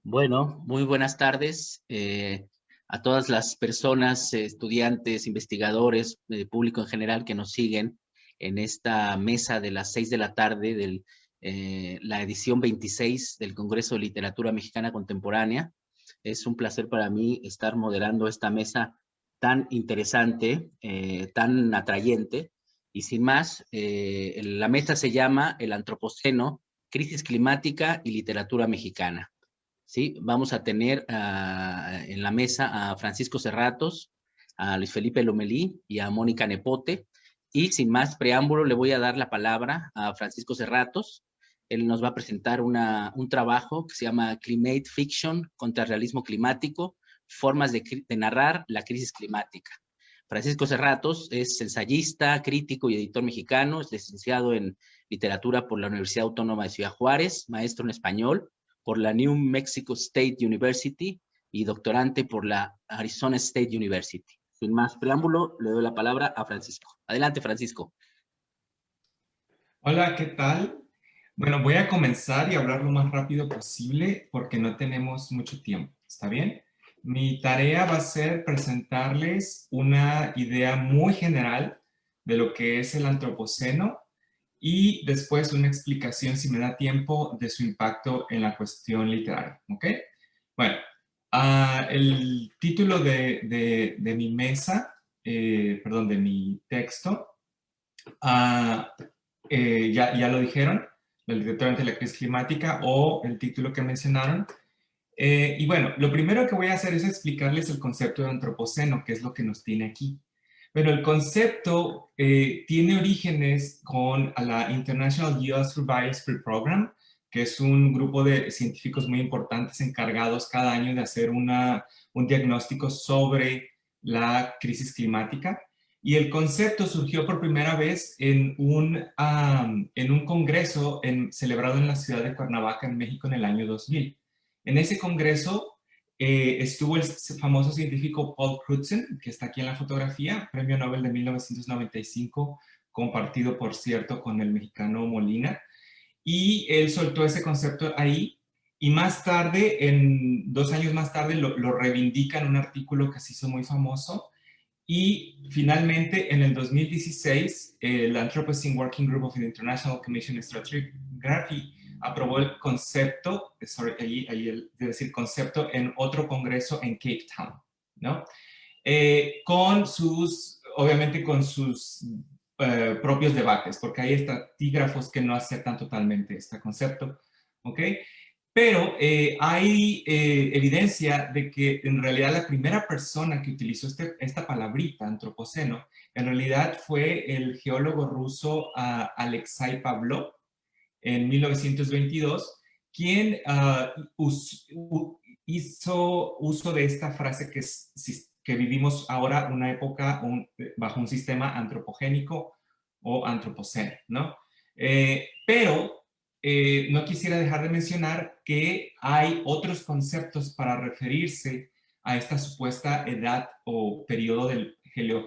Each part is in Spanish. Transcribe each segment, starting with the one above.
Bueno, muy buenas tardes a todas las personas, estudiantes, investigadores, público en general que nos siguen en esta mesa de las 6 de la tarde de la edición 26 del Congreso de Literatura Mexicana Contemporánea. Es un placer para mí estar moderando esta mesa tan interesante, tan atrayente. Y sin más, la mesa se llama El Antropoceno, Crisis Climática y Literatura Mexicana. ¿Sí? Vamos a tener en la mesa a Francisco Serratos, a Luis Felipe Lomelí y a Mónica Nepote. Y sin más preámbulo, le voy a dar la palabra a Francisco Serratos. Él nos va a presentar un trabajo que se llama Climate Fiction contra Realismo Climático, formas de narrar la crisis climática. Francisco Serratos es ensayista, crítico y editor mexicano, es licenciado en literatura por la Universidad Autónoma de Ciudad Juárez, maestro en español por la New Mexico State University y doctorante por la Arizona State University. Sin más preámbulo, le doy la palabra a Francisco. Adelante, Francisco. Hola, ¿qué tal? Bueno, voy a comenzar y hablar lo más rápido posible porque no tenemos mucho tiempo, ¿está bien? Mi tarea va a ser presentarles una idea muy general de lo que es el antropoceno y después una explicación, si me da tiempo, de su impacto en la cuestión literaria, ¿ok? Bueno, el título de mi mesa, perdón, de mi texto, ya lo dijeron, la literatura ante la crisis climática o el título que mencionaron. Y bueno, lo primero que voy a hacer es explicarles el concepto de antropoceno, que es lo que nos tiene aquí. Pero el concepto tiene orígenes con la International Geosphere Biosphere Program, que es un grupo de científicos muy importantes encargados cada año de hacer un diagnóstico sobre la crisis climática. Y el concepto surgió por primera vez en un congreso celebrado en la ciudad de Cuernavaca, en México, en el año 2000. En ese congreso estuvo el famoso científico Paul Crutzen, que está aquí en la fotografía, premio Nobel de 1995, compartido, por cierto, con el mexicano Molina. Y él soltó ese concepto ahí, y más tarde, 2 años más tarde, lo reivindica en un artículo que se hizo muy famoso. Y finalmente, en el 2016, el Anthropocene Working Group of the International Commission on Stratigraphy aprobó el concepto, concepto en otro congreso en Cape Town, ¿no? Obviamente con sus propios debates, porque hay estratígrafos que no aceptan totalmente este concepto, ¿ok? Pero hay evidencia de que en realidad la primera persona que utilizó esta palabrita, antropoceno, en realidad fue el geólogo ruso Alexei Pavlov en 1922, quien hizo uso de esta frase que vivimos ahora una época bajo un sistema antropogénico o antropoceno, ¿no? Pero no quisiera dejar de mencionar que hay otros conceptos para referirse a esta supuesta edad o periodo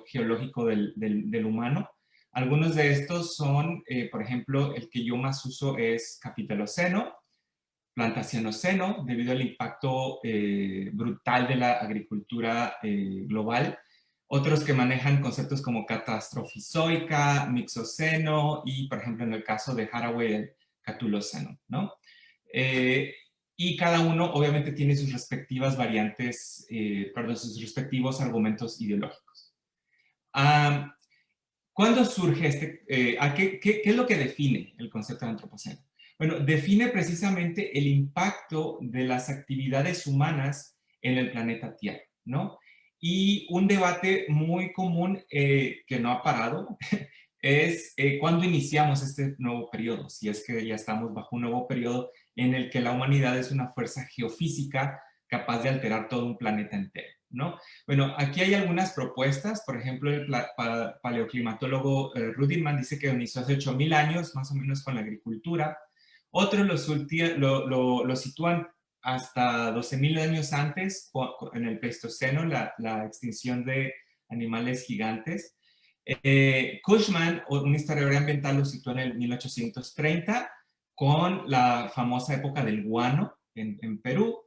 geológico del humano. Algunos de estos son, por ejemplo, el que yo más uso es capitaloceno, plantacionoceno, debido al impacto brutal de la agricultura global. Otros que manejan conceptos como catastrofizoica, mixoceno y, por ejemplo, en el caso de Haraway, el catuloceno, ¿no? Y cada uno obviamente tiene sus respectivas variantes, perdón, sus respectivos argumentos ideológicos. ¿Cuándo surge qué es lo que define el concepto de antropoceno? Bueno, define precisamente el impacto de las actividades humanas en el planeta Tierra, ¿no? Y un debate muy común que no ha parado es cuándo iniciamos este nuevo periodo, si es que ya estamos bajo un nuevo periodo en el que la humanidad es una fuerza geofísica capaz de alterar todo un planeta entero, ¿no? Bueno, aquí hay algunas propuestas. Por ejemplo, el paleoclimatólogo Rudiman dice que inició hace 8.000 años, más o menos con la agricultura. Otros lo sitúan hasta 12.000 años antes, en el Pleistoceno, la extinción de animales gigantes. Cushman, un historiador ambiental, lo sitúa en el 1830 con la famosa época del guano en Perú.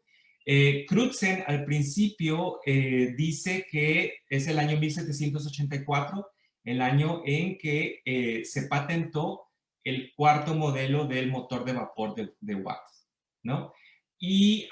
Crutzen al principio dice que es el año 1784, el año en que se patentó el cuarto modelo del motor de vapor de Watt, ¿no? Y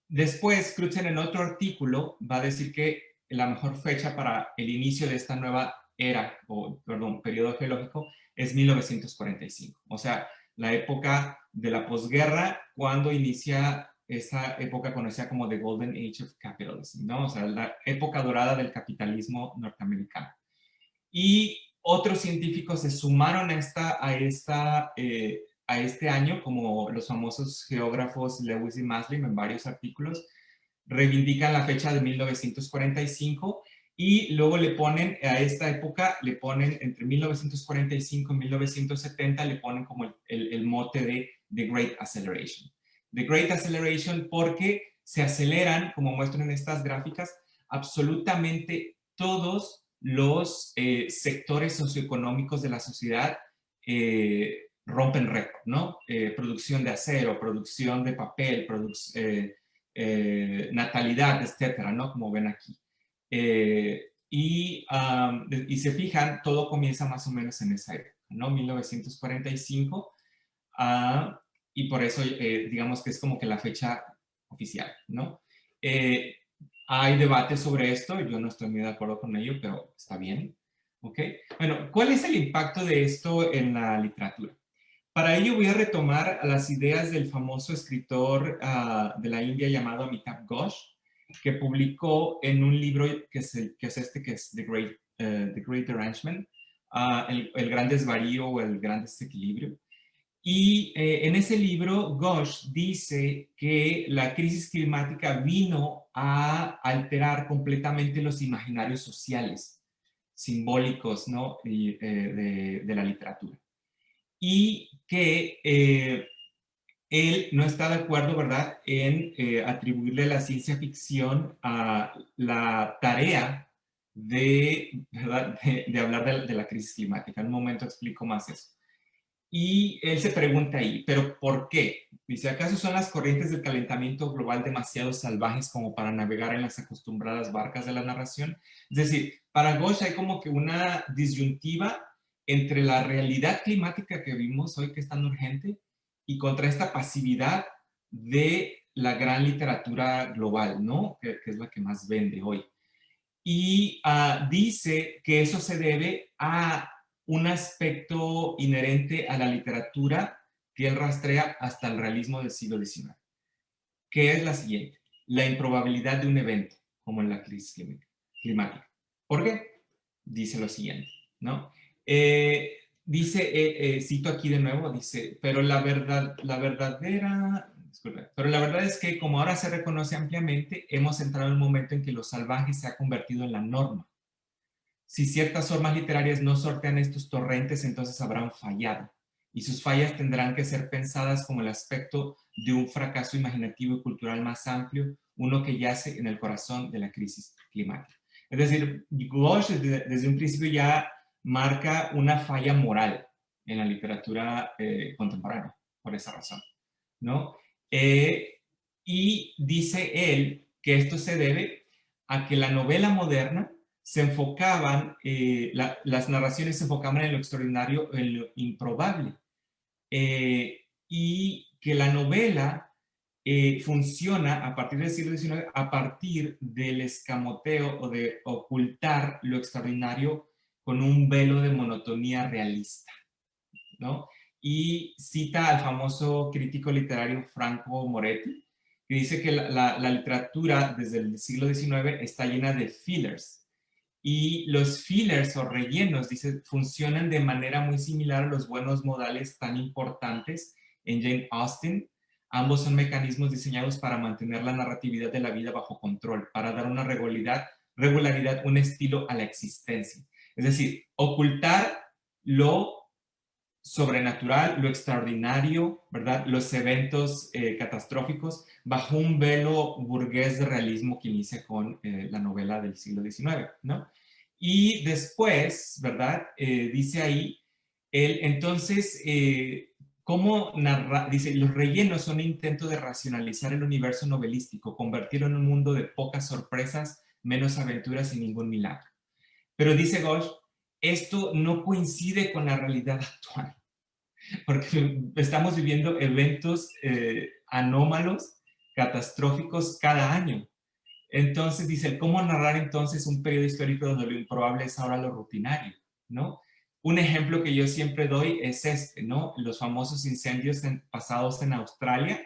después Crutzen en otro artículo va a decir que la mejor fecha para el inicio de esta nueva era, o perdón, periodo geológico, es 1945. O sea, la época de la posguerra, cuando inicia esa época conocida como The Golden Age of Capitalism, ¿no? O sea, la época dorada del capitalismo norteamericano. Y otros científicos se sumaron a este año, como los famosos geógrafos Lewis y Maslin en varios artículos, reivindican la fecha de 1945 y luego le ponen a esta época, le ponen entre 1945 y 1970, le ponen como el mote de The Great Acceleration. The Great Acceleration porque se aceleran, como muestran en estas gráficas, absolutamente todos los sectores socioeconómicos de la sociedad rompen récord, ¿no? Producción de acero, producción de papel, natalidad, etcétera, ¿no? Como ven aquí. Y se fijan, todo comienza más o menos en esa época, ¿no? 1945, y por eso digamos que es como que la fecha oficial, ¿no? Hay debate sobre esto, yo no estoy muy de acuerdo con ello, pero está bien, ¿ok? Bueno, ¿cuál es el impacto de esto en la literatura? Para ello voy a retomar las ideas del famoso escritor de la India llamado Amitabh Ghosh, que publicó en un libro que es The Great Derangement, el gran desvarío o el gran desequilibrio. Y en ese libro, Ghosh dice que la crisis climática vino a alterar completamente los imaginarios sociales, simbólicos, ¿no? de la literatura. Y que él no está de acuerdo, ¿verdad?, en atribuirle a la ciencia ficción a la tarea ¿verdad? de hablar de la crisis climática. En un momento explico más eso. Y él se pregunta ahí, ¿pero por qué? Dice, ¿acaso son las corrientes del calentamiento global demasiado salvajes como para navegar en las acostumbradas barcas de la narración? Es decir, para Ghosh hay como que una disyuntiva entre la realidad climática que vimos hoy, que es tan urgente, y contra esta pasividad de la gran literatura global, ¿no? Que es la que más vende hoy. Y dice que eso se debe a un aspecto inherente a la literatura que él rastrea hasta el realismo del siglo XIX, que es la siguiente: la improbabilidad de un evento, como en la crisis climática. ¿Por qué? Dice lo siguiente, ¿no? Cito aquí de nuevo, dice, pero la verdad es que como ahora se reconoce ampliamente, hemos entrado en un momento en que lo salvaje se ha convertido en la norma. Si ciertas formas literarias no sortean estos torrentes, entonces habrán fallado. Y sus fallas tendrán que ser pensadas como el aspecto de un fracaso imaginativo y cultural más amplio, uno que yace en el corazón de la crisis climática. Es decir, Ghosh desde un principio ya marca una falla moral en la literatura contemporánea, por esa razón, ¿no? Y dice él que esto se debe a que la novela moderna se enfocaban, las narraciones se enfocaban en lo extraordinario, en lo improbable, y que la novela funciona a partir del siglo XIX, a partir del escamoteo o de ocultar lo extraordinario con un velo de monotonía realista, ¿no? Y cita al famoso crítico literario Franco Moretti, que dice que la literatura desde el siglo XIX está llena de fillers. Y los fillers o rellenos, dice, funcionan de manera muy similar a los buenos modales tan importantes en Jane Austen. Ambos son mecanismos diseñados para mantener la narratividad de la vida bajo control, para dar una regularidad, un estilo a la existencia. Es decir, ocultar lo sobrenatural, lo extraordinario, ¿verdad? Los eventos catastróficos bajo un velo burgués de realismo que inicia con la novela del siglo XIX, ¿no? Y después, ¿verdad? Dice ahí, entonces, ¿Cómo narrar? Dice, los rellenos son un intento de racionalizar el universo novelístico, convertirlo en un mundo de pocas sorpresas, menos aventuras y ningún milagro. Pero dice Ghosh, esto no coincide con la realidad actual, porque estamos viviendo eventos anómalos, catastróficos cada año. Entonces dice, ¿cómo narrar entonces un periodo histórico donde lo improbable es ahora lo rutinario? ¿No? Un ejemplo que yo siempre doy es este, ¿no? Los famosos incendios pasados en Australia,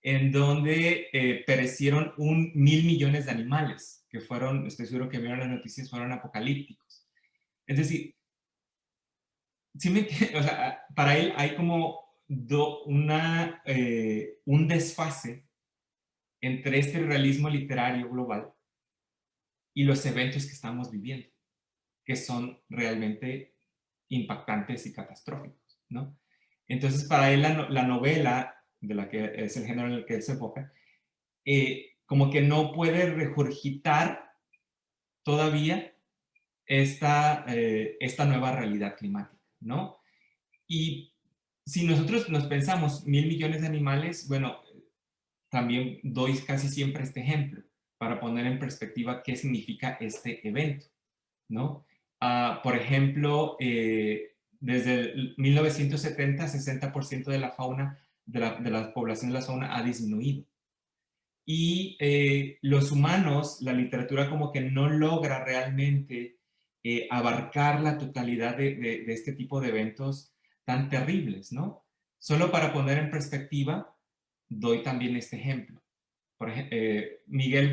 en donde perecieron 1.000 millones de animales, que fueron, estoy seguro que vieron las noticias, fueron apocalípticos. Es decir, ¿sí o sea, para él hay como un desfase entre este realismo literario global y los eventos que estamos viviendo, que son realmente impactantes y catastróficos, ¿no? Entonces, para él la novela, de la que es el género en el que él se enfoca, como que no puede regurgitar todavía esta nueva realidad climática, ¿no? Y si nosotros nos pensamos 1.000 millones de animales, bueno, también doy casi siempre este ejemplo para poner en perspectiva qué significa este evento, ¿no? Por ejemplo, desde el 1970, 60% de la fauna, de la población de la zona ha disminuido. Y los humanos, la literatura como que no logra realmente abarcar la totalidad de este tipo de eventos tan terribles, ¿no? Solo para poner en perspectiva, doy también este ejemplo. Por ejemplo, Mike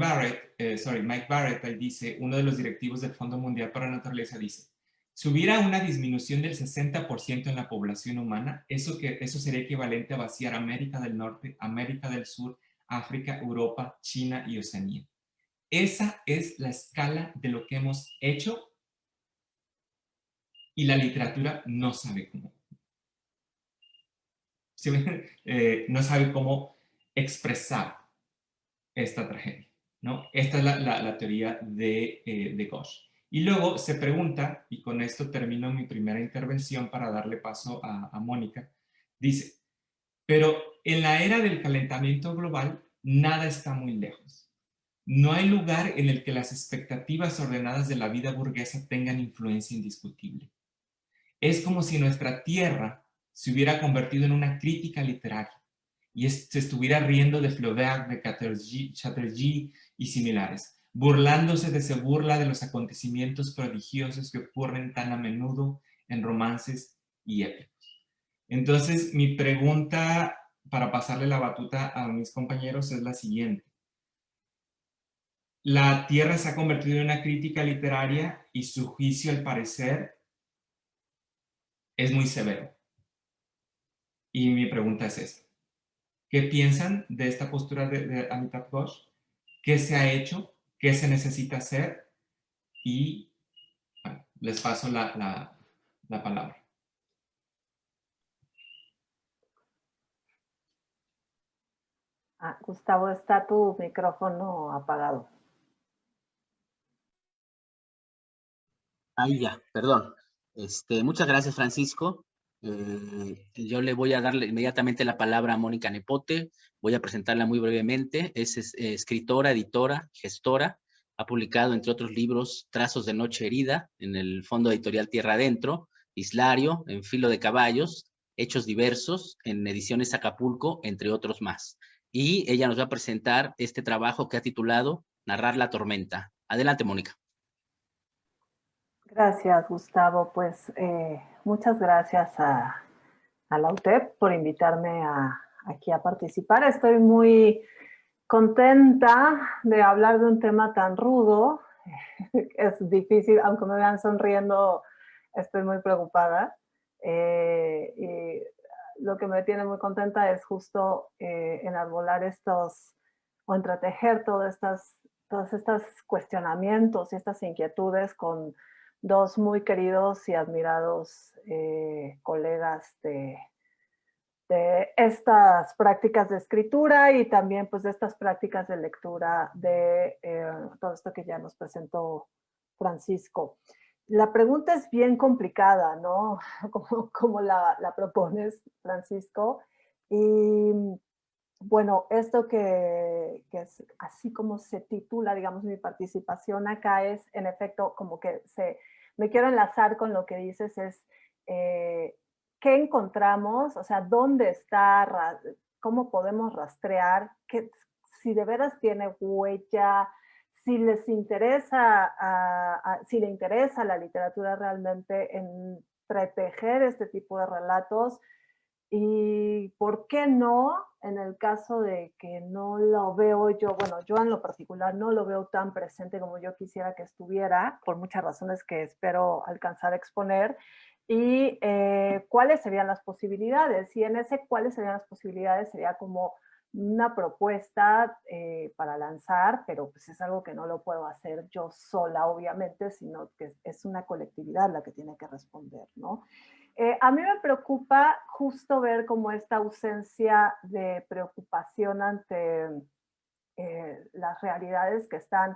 Barrett dice, uno de los directivos del Fondo Mundial para la Naturaleza dice, si hubiera una disminución del 60% en la población humana, eso sería equivalente a vaciar América del Norte, América del Sur, África, Europa, China y Oceanía. Esa es la escala de lo que hemos hecho y la literatura no sabe cómo. No sabe cómo expresar esta tragedia, ¿no? Esta es la teoría de Ghosh. Y luego se pregunta, y con esto termino mi primera intervención para darle paso a Mónica, dice, pero en la era del calentamiento global, nada está muy lejos. No hay lugar en el que las expectativas ordenadas de la vida burguesa tengan influencia indiscutible. Es como si nuestra tierra se hubiera convertido en una crítica literaria y se estuviera riendo de Flaubert, de Chatterjee y similares, burlándose de se burla de los acontecimientos prodigiosos que ocurren tan a menudo en romances y épicos. Entonces, mi pregunta para pasarle la batuta a mis compañeros es la siguiente. La Tierra se ha convertido en una crítica literaria y su juicio, al parecer, es muy severo. Y mi pregunta es esta. ¿Qué piensan de esta postura de Amitav Ghosh? ¿Qué se ha hecho? ¿Qué se necesita hacer? Y bueno, les paso la palabra. Gustavo, está tu micrófono apagado. Ahí ya, perdón. Muchas gracias, Francisco. Yo le voy a darle inmediatamente la palabra a Mónica Nepote. Voy a presentarla muy brevemente. Es escritora, editora, gestora. Ha publicado, entre otros libros, Trazos de Noche Herida, en el Fondo Editorial Tierra Adentro, Islario, en Filo de Caballos, Hechos Diversos, en Ediciones Acapulco, entre otros más. Y ella nos va a presentar este trabajo que ha titulado Narrar la tormenta. Adelante, Mónica. Gracias, Gustavo. Pues muchas gracias a la UTEP por invitarme aquí a participar. Estoy muy contenta de hablar de un tema tan rudo. Es difícil, aunque me vean sonriendo, estoy muy preocupada. Y lo que me tiene muy contenta es justo enarbolar o entretejer todos estos cuestionamientos y estas inquietudes con dos muy queridos y admirados colegas de estas prácticas de escritura y también pues de estas prácticas de lectura de todo esto que ya nos presentó Francisco. la pregunta es bien complicada, ¿no? Como la propones, Francisco. Y bueno, esto que es así como se titula, digamos, mi participación acá es, en efecto, como que me quiero enlazar con lo que dices, es eh, qué encontramos, o sea, dónde está, cómo podemos rastrear, si de veras tiene huella, si les interesa, si le interesa a la literatura realmente entretejer este tipo de relatos. Y por qué no, en el caso de que no lo veo yo, bueno, yo en lo particular no lo veo tan presente como yo quisiera que estuviera, por muchas razones que espero alcanzar a exponer, y cuáles serían las posibilidades. Y en ese cuáles serían las posibilidades sería como una propuesta para lanzar, pero pues es algo que no lo puedo hacer yo sola, obviamente, sino que es una colectividad la que tiene que responder, ¿no? A mí me preocupa justo ver como esta ausencia de preocupación ante las realidades que están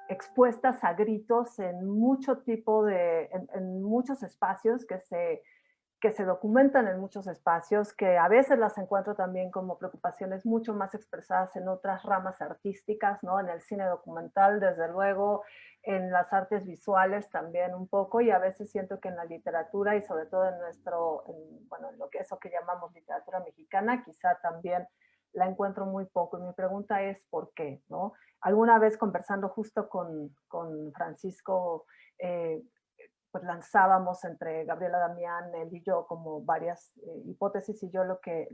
expuestas a gritos en en muchos espacios que se documentan en muchos espacios, que a veces las encuentro también como preocupaciones mucho más expresadas en otras ramas artísticas, ¿no? En el cine documental, desde luego, en las artes visuales también un poco, y a veces siento que en la literatura y sobre todo bueno, en lo que eso que llamamos literatura mexicana, quizá también la encuentro muy poco. Y mi pregunta es ¿por qué? ¿No? Alguna vez conversando justo con Francisco, pues lanzábamos entre Gabriela Damián, él y yo, como varias hipótesis, y yo lo que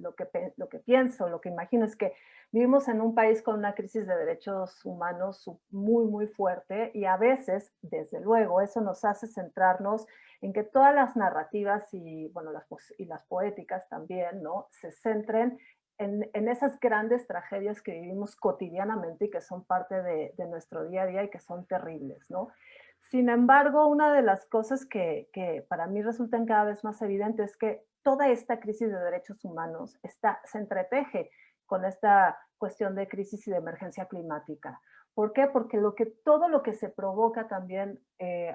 pienso, lo que imagino es que vivimos en un país con una crisis de derechos humanos muy, muy fuerte, y a veces, desde luego, eso nos hace centrarnos en que todas las narrativas y, bueno, las poéticas también, ¿no? Se centren en esas grandes tragedias que vivimos cotidianamente y que son parte de nuestro día a día y que son terribles, ¿no? Sin embargo, una de las cosas que para mí resultan cada vez más evidentes es que toda esta crisis de derechos humanos se entreteje con esta cuestión de crisis y de emergencia climática. ¿Por qué? Porque todo lo que se provoca también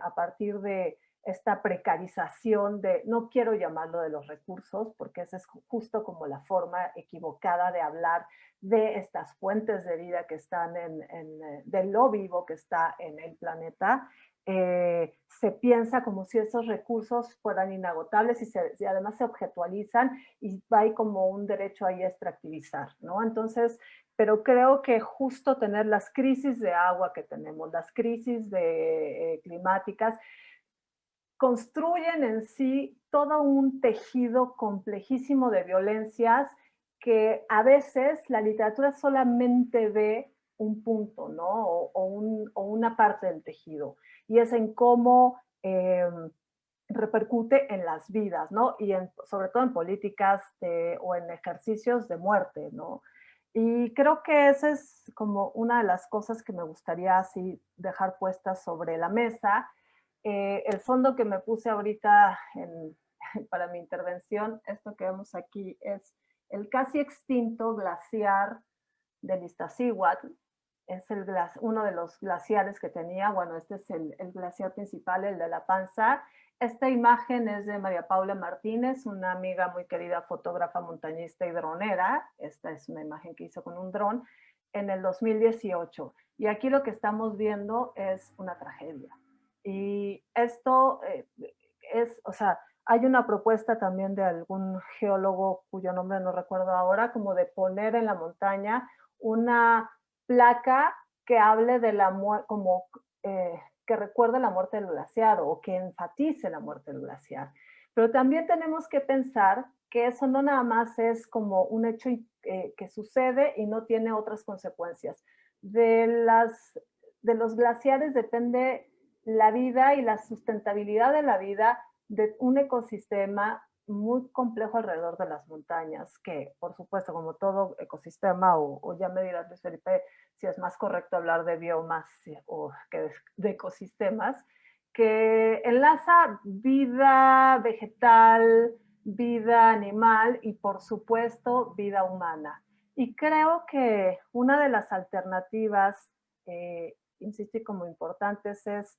a partir de esta precarización no quiero llamarlo de los recursos, porque esa es justo como la forma equivocada de hablar de estas fuentes de vida que están de lo vivo que está en el planeta. Se piensa como si esos recursos fueran inagotables y además se objetualizan y hay como un derecho ahí a extractivizar, ¿no? Entonces, pero creo que justo tener las crisis de agua que tenemos, las crisis climáticas, construyen en sí todo un tejido complejísimo de violencias que a veces la literatura solamente ve un punto, ¿no? O una parte del tejido. Y es en cómo repercute en las vidas, ¿no? Y sobre todo en políticas o en ejercicios de muerte, ¿no? Y creo que esa es como una de las cosas que me gustaría así dejar puestas sobre la mesa. El fondo que me puse ahorita para mi intervención, esto que vemos aquí, es el casi extinto glaciar del Iztaccíhuatl. Es uno de los glaciares que tenía, bueno, este es el glaciar principal, el de La Panza. Esta imagen es de María Paula Martínez, una amiga muy querida, fotógrafa, montañista y dronera. Esta es una imagen que hizo con un dron en el 2018. Y aquí lo que estamos viendo es una tragedia. Y esto o sea, hay una propuesta también de algún geólogo cuyo nombre no recuerdo ahora, como de poner en la montaña una placa que hable de la muerte, como que recuerde la muerte del glaciar o que enfatice la muerte del glaciar. Pero también tenemos que pensar que eso no nada más es como un hecho que sucede y no tiene otras consecuencias. De los glaciares depende la vida y la sustentabilidad de la vida de un ecosistema muy complejo alrededor de las montañas, que por supuesto, como todo ecosistema, o ya me dirás, Luis Felipe, si es más correcto hablar de biomas o que de ecosistemas, que enlaza vida vegetal, vida animal y por supuesto vida humana. Y creo que una de las alternativas, insisto, como importantes es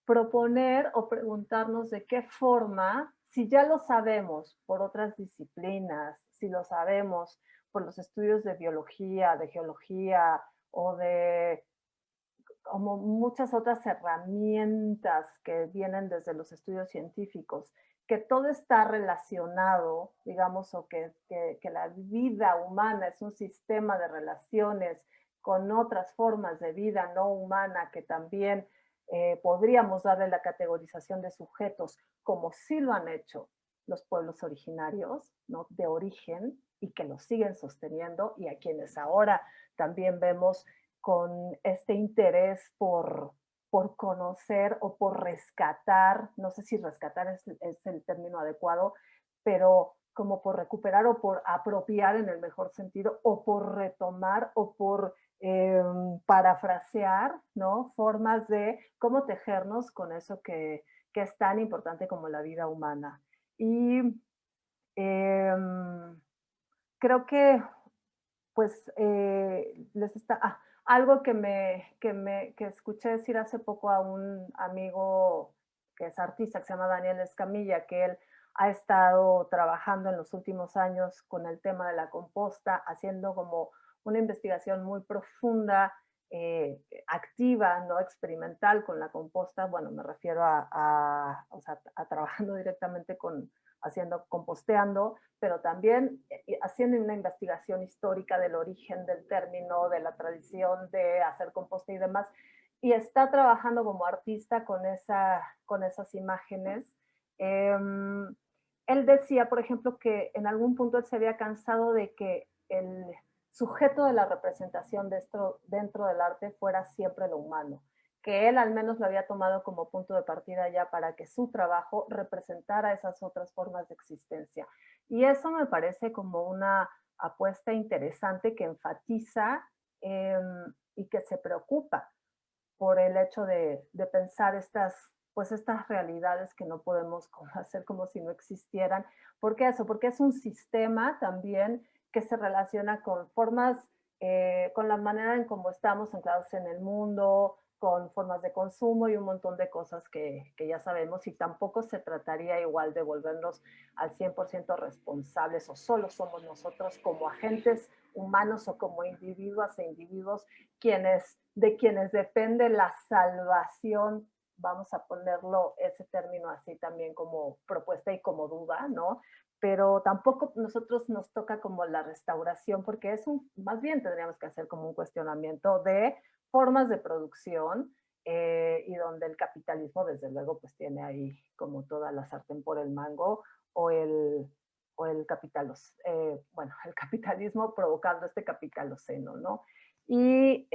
proponer o preguntarnos de qué forma, si ya lo sabemos por otras disciplinas, si lo sabemos por los estudios de biología, de geología o de como muchas otras herramientas que vienen desde los estudios científicos, que todo está relacionado, digamos, o que la vida humana es un sistema de relaciones con otras formas de vida no humana que también podríamos darle la categorización de sujetos, como sí lo han hecho los pueblos originarios, ¿no? De origen, y que lo siguen sosteniendo, y a quienes ahora también vemos con este interés por conocer o por rescatar, no sé si rescatar es el término adecuado, pero como por recuperar o por apropiar en el mejor sentido, o por retomar o por parafrasear, ¿no? Formas de cómo tejernos con eso que es tan importante como la vida humana. Y creo que pues les está, algo que escuché decir hace poco a un amigo que es artista, que se llama Daniel Escamilla, que él ha estado trabajando en los últimos años con el tema de la composta, haciendo como una investigación muy profunda, activa, no experimental con la composta. Bueno, me refiero o sea, a trabajando directamente haciendo, composteando, pero también haciendo una investigación histórica del origen del término, de la tradición de hacer composta y demás, y está trabajando como artista con esas imágenes. Él decía, por ejemplo, que en algún punto él se había cansado de que el sujeto de la representación dentro del arte fuera siempre lo humano, que él al menos lo había tomado como punto de partida ya para que su trabajo representara esas otras formas de existencia. Y eso me parece como una apuesta interesante que enfatiza y que se preocupa por el hecho de pensar pues estas realidades que no podemos hacer como si no existieran. ¿Por qué eso? Porque es un sistema también que se relaciona con formas, con la manera en cómo estamos anclados en el mundo, con formas de consumo y un montón de cosas que ya sabemos, y tampoco se trataría igual de volvernos al 100% responsables o solo somos nosotros como agentes humanos o como individuos e individuos de quienes depende la salvación, vamos a ponerlo ese término así también como propuesta y como duda, ¿no? Pero tampoco nosotros nos toca como la restauración, porque más bien tendríamos que hacer como un cuestionamiento de formas de producción, y donde el capitalismo desde luego pues tiene ahí como toda la sartén por el mango, o el, el bueno, el capitalismo provocando este capitaloceno, ¿no? Y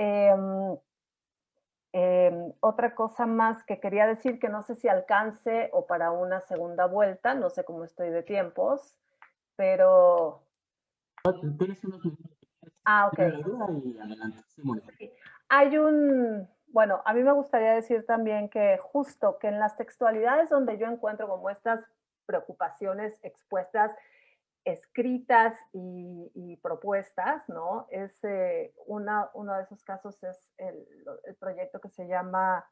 otra cosa más que quería decir, que no sé si alcance o para una segunda vuelta, no sé cómo estoy de tiempos, pero... Tienes unos minutos. Ok. La duda y adelante. Sí, Sí. Bueno, a mí me gustaría decir también que justo que en las textualidades donde yo encuentro como estas preocupaciones expuestas, escritas y propuestas, ¿no? Uno de esos casos es el proyecto que se llama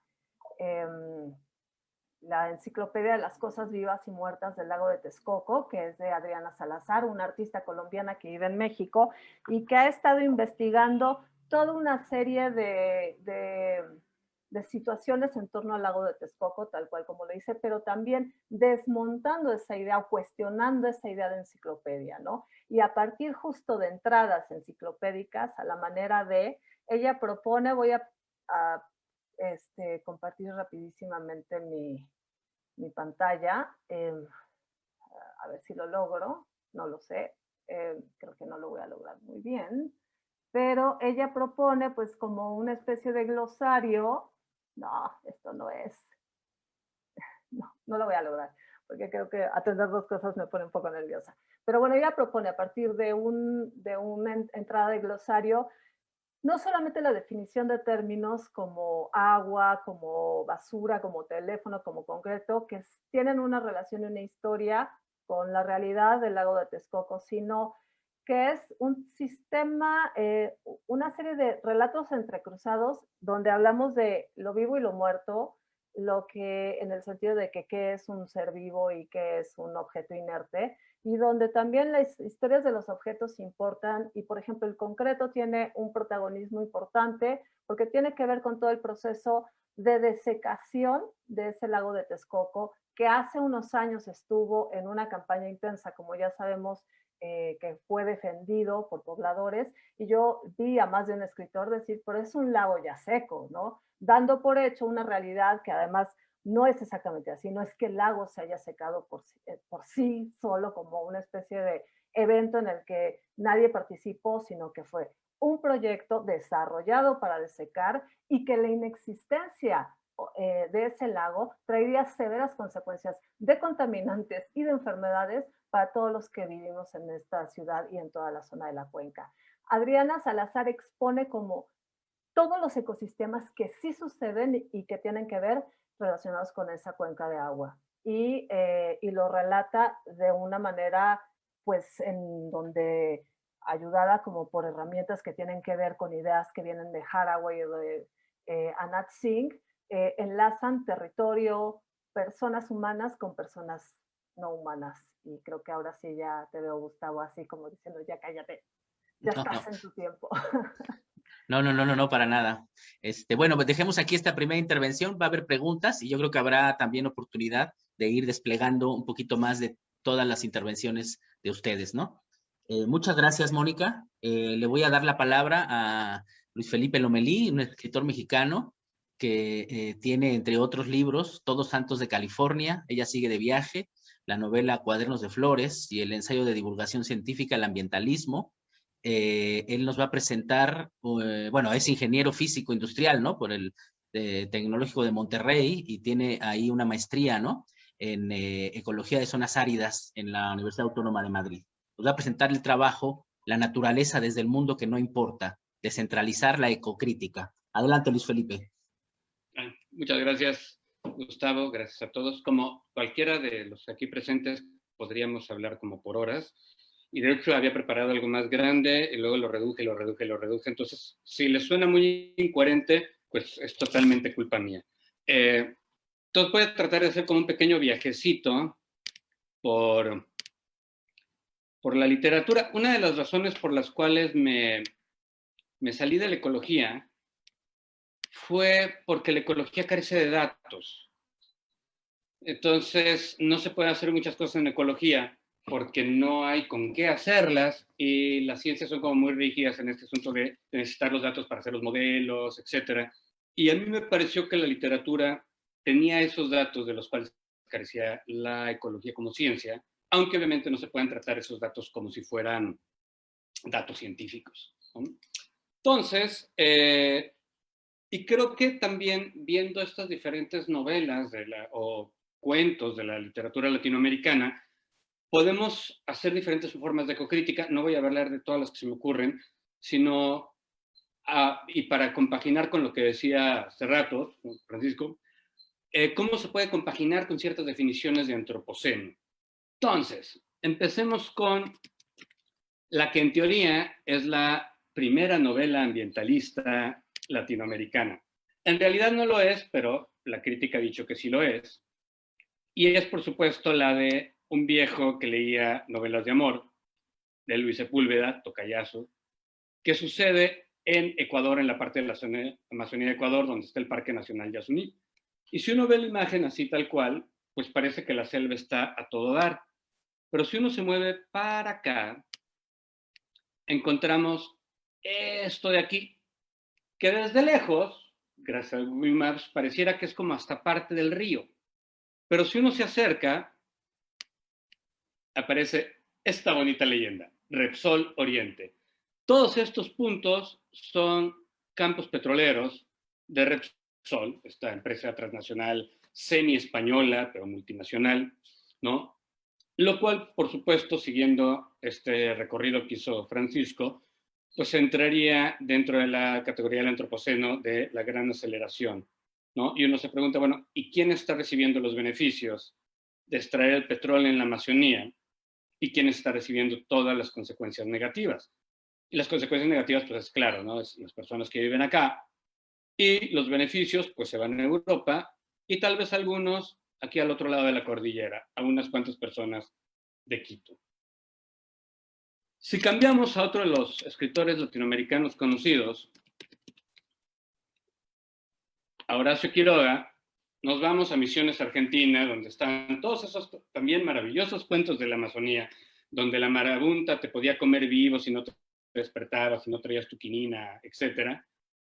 la Enciclopedia de las Cosas Vivas y Muertas del Lago de Texcoco, que es de Adriana Salazar, una artista colombiana que vive en México y que ha estado investigando toda una serie de situaciones en torno al lago de Texcoco, tal cual como lo dice, pero también desmontando esa idea o cuestionando esa idea de enciclopedia, ¿no? Y a partir justo de entradas enciclopédicas, a la manera de, ella propone, voy a compartir rapidísimamente mi pantalla, a ver si lo logro, no lo sé, creo que no lo voy a lograr muy bien, pero ella propone pues como una especie de glosario. No, esto no es, no lo voy a lograr, porque creo que atender dos cosas me pone un poco nerviosa. Pero bueno, ella propone a partir de una entrada de glosario no solamente la definición de términos como agua, como basura, como teléfono, como concreto, que tienen una relación y una historia con la realidad del lago de Texcoco, sino que es un sistema, una serie de relatos entrecruzados donde hablamos de lo vivo y lo muerto, lo que, en el sentido de que qué es un ser vivo y qué es un objeto inerte, y donde también las historias de los objetos importan, y por ejemplo el concreto tiene un protagonismo importante porque tiene que ver con todo el proceso de desecación de ese lago de Texcoco, que hace unos años estuvo en una campaña intensa, como ya sabemos, que fue defendido por pobladores, y yo vi a más de un escritor decir, pero es un lago ya seco, ¿no? Dando por hecho una realidad que además no es exactamente así, no es que el lago se haya secado por sí solo como una especie de evento en el que nadie participó, sino que fue un proyecto desarrollado para desecar y que la inexistencia de ese lago traería severas consecuencias de contaminantes y de enfermedades para todos los que vivimos en esta ciudad y en toda la zona de la cuenca. Adriana Salazar expone como todos los ecosistemas que sí suceden y que tienen que ver relacionados con esa cuenca de agua. Y lo relata de una manera, pues, en donde ayudada como por herramientas que tienen que ver con ideas que vienen de Haraway o de Anat Singh, enlazan territorio, personas humanas con personas no humanas. Y creo que ahora sí ya te veo, Gustavo, así como diciendo, ya cállate, ya No, estás no. en tu tiempo. No, para nada. Bueno, pues dejemos aquí esta primera intervención. Va a haber preguntas y yo creo que habrá también oportunidad de ir desplegando un poquito más de todas las intervenciones de ustedes, ¿no? Muchas gracias, Mónica. Le voy a dar la palabra a Luis Felipe Lomelí, un escritor mexicano que tiene, entre otros libros, Todos Santos de California, Ella sigue de viaje, la novela Cuadernos de Flores y el ensayo de divulgación científica, El ambientalismo. Él nos va a presentar, bueno, es ingeniero físico industrial, ¿no? Por el Tecnológico de Monterrey y tiene ahí una maestría, ¿no? En ecología de zonas áridas en la Universidad Autónoma de Madrid. Nos va a presentar el trabajo La naturaleza desde el mundo que no importa, descentralizar la ecocrítica. Adelante, Luis Felipe. Muchas gracias, Gustavo. Gracias a todos. Como cualquiera de los aquí presentes, podríamos hablar como por horas. Y de hecho había preparado algo más grande y luego lo reduje. Entonces, si les suena muy incoherente, pues es totalmente culpa mía. Entonces voy a tratar de hacer como un pequeño viajecito por la literatura. Una de las razones por las cuales me salí de la ecología fue porque la ecología carece de datos. Entonces, no se puede hacer muchas cosas en ecología porque no hay con qué hacerlas y las ciencias son como muy rígidas en este asunto de necesitar los datos para hacer los modelos, etc. Y a mí me pareció que la literatura tenía esos datos de los cuales carecía la ecología como ciencia, aunque obviamente no se pueden tratar esos datos como si fueran datos científicos, ¿no? Entonces, y creo que también viendo estas diferentes novelas o cuentos de la literatura latinoamericana, podemos hacer diferentes formas de ecocrítica. No voy a hablar de todas las que se me ocurren, sino, y para compaginar con lo que decía hace rato, Francisco, cómo se puede compaginar con ciertas definiciones de antropoceno. Entonces, empecemos con la que en teoría es la primera novela ambientalista latinoamericana. En realidad no lo es, pero la crítica ha dicho que sí lo es. Y es, por supuesto, la de un viejo que leía novelas de amor, de Luis Sepúlveda, tocayazo, que sucede en Ecuador, en la parte de la Amazonía de Ecuador, donde está el Parque Nacional Yasuní. Y si uno ve la imagen así tal cual, pues parece que la selva está a todo dar. Pero si uno se mueve para acá, encontramos esto de aquí, que desde lejos, gracias a Google Maps, pareciera que es como hasta parte del río. Pero si uno se acerca, aparece esta bonita leyenda, Repsol Oriente. Todos estos puntos son campos petroleros de Repsol, esta empresa transnacional semi-española, pero multinacional, ¿no? Lo cual, por supuesto, siguiendo este recorrido que hizo Francisco, pues entraría dentro de la categoría del antropoceno de la gran aceleración, ¿no? Y uno se pregunta, bueno, ¿y quién está recibiendo los beneficios de extraer el petróleo en la Amazonía? ¿Y quién está recibiendo todas las consecuencias negativas? Y las consecuencias negativas, pues es claro, ¿no? Es las personas que viven acá. Y los beneficios, pues se van a Europa y tal vez algunos aquí al otro lado de la cordillera, a unas cuantas personas de Quito. Si cambiamos a otro de los escritores latinoamericanos conocidos, a Horacio Quiroga, nos vamos a Misiones, Argentina, donde están todos esos también maravillosos cuentos de la Amazonía, donde la marabunta te podía comer vivo si no te despertabas, si no traías tu quinina, etc.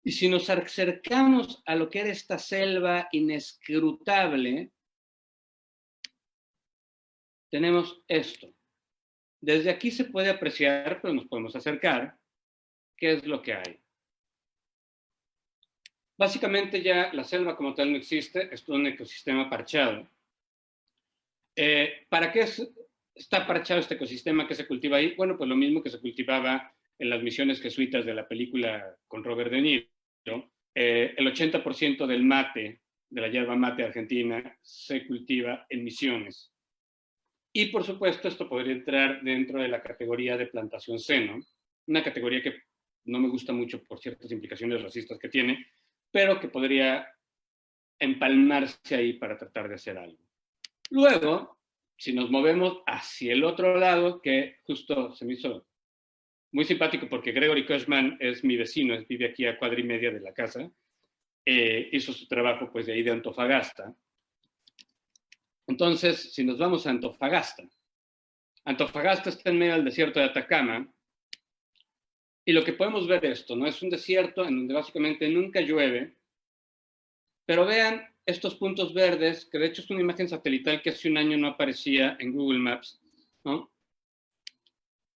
Y si nos acercamos a lo que era esta selva inescrutable, tenemos esto. Desde aquí se puede apreciar, pero nos podemos acercar, qué es lo que hay. Básicamente ya la selva como tal no existe, es todo un ecosistema parchado. ¿Para qué está parchado este ecosistema que se cultiva ahí? Bueno, pues lo mismo que se cultivaba en las misiones jesuitas de la película con Robert De Niro. El 80% del mate, de la yerba mate argentina, se cultiva en Misiones. Y por supuesto esto podría entrar dentro de la categoría de plantación seno, una categoría que no me gusta mucho por ciertas implicaciones racistas que tiene, pero que podría empalmarse ahí para tratar de hacer algo. Luego, si nos movemos hacia el otro lado, que justo se me hizo muy simpático porque Gregory Cushman es mi vecino, vive aquí a cuadra y media de la casa, hizo su trabajo pues de ahí de Antofagasta. Entonces, si nos vamos a Antofagasta, Antofagasta está en medio del desierto de Atacama, y lo que podemos ver esto, ¿no? Es un desierto en donde básicamente nunca llueve, pero vean estos puntos verdes, que de hecho es una imagen satelital que hace un año no aparecía en Google Maps, ¿no?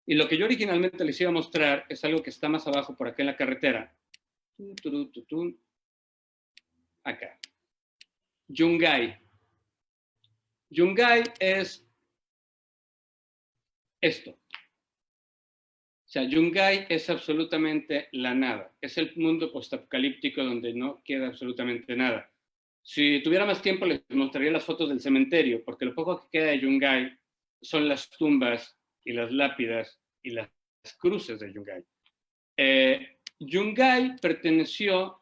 Y lo que yo originalmente les iba a mostrar es algo que está más abajo por acá en la carretera. Acá. Yungay. Yungay es esto. O sea, Yungay es absolutamente la nada. Es el mundo postapocalíptico donde no queda absolutamente nada. Si tuviera más tiempo les mostraría las fotos del cementerio, porque lo poco que queda de Yungay son las tumbas y las lápidas y las cruces de Yungay. Yungay perteneció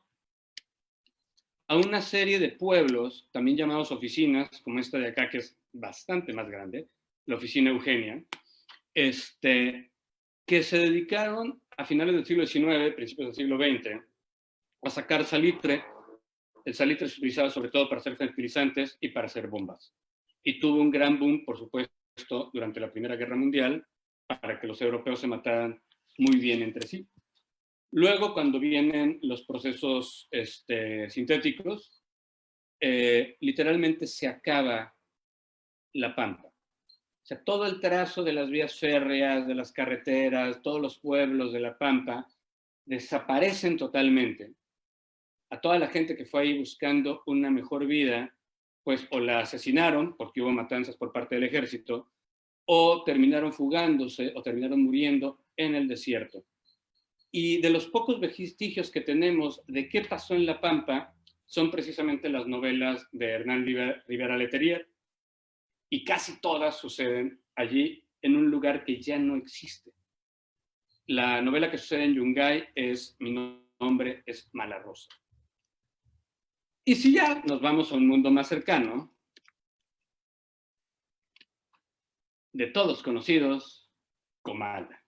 a una serie de pueblos, también llamados oficinas, como esta de acá, que es bastante más grande, la oficina Eugenia, que se dedicaron a finales del siglo XIX, principios del siglo XX, a sacar salitre. El salitre se utilizaba sobre todo para hacer fertilizantes y para hacer bombas. Y tuvo un gran boom, por supuesto, durante la Primera Guerra Mundial, para que los europeos se mataran muy bien entre sí. Luego, cuando vienen los procesos sintéticos, literalmente se acaba la pampa. O sea, todo el trazo de las vías férreas, de las carreteras, todos los pueblos de la pampa, desaparecen totalmente. A toda la gente que fue ahí buscando una mejor vida, pues o la asesinaron porque hubo matanzas por parte del ejército, o terminaron fugándose o terminaron muriendo en el desierto. Y de los pocos vestigios que tenemos de qué pasó en La Pampa son precisamente las novelas de Hernán Rivera Letelier, y casi todas suceden allí en un lugar que ya no existe. La novela que sucede en Yungay es Mi nombre es Malarosa. Y si ya nos vamos a un mundo más cercano, de todos conocidos, Comala.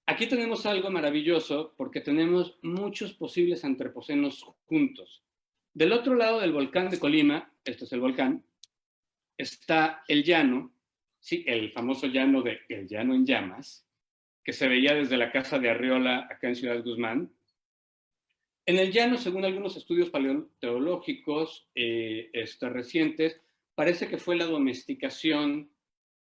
Aquí tenemos algo maravilloso porque tenemos muchos posibles antropocenos juntos. Del otro lado del volcán de Colima, este es el volcán, está el llano, sí, el famoso llano de El Llano en Llamas, que se veía desde la casa de Arriola acá en Ciudad Guzmán. En el llano, según algunos estudios paleontológicos recientes, parece que fue la domesticación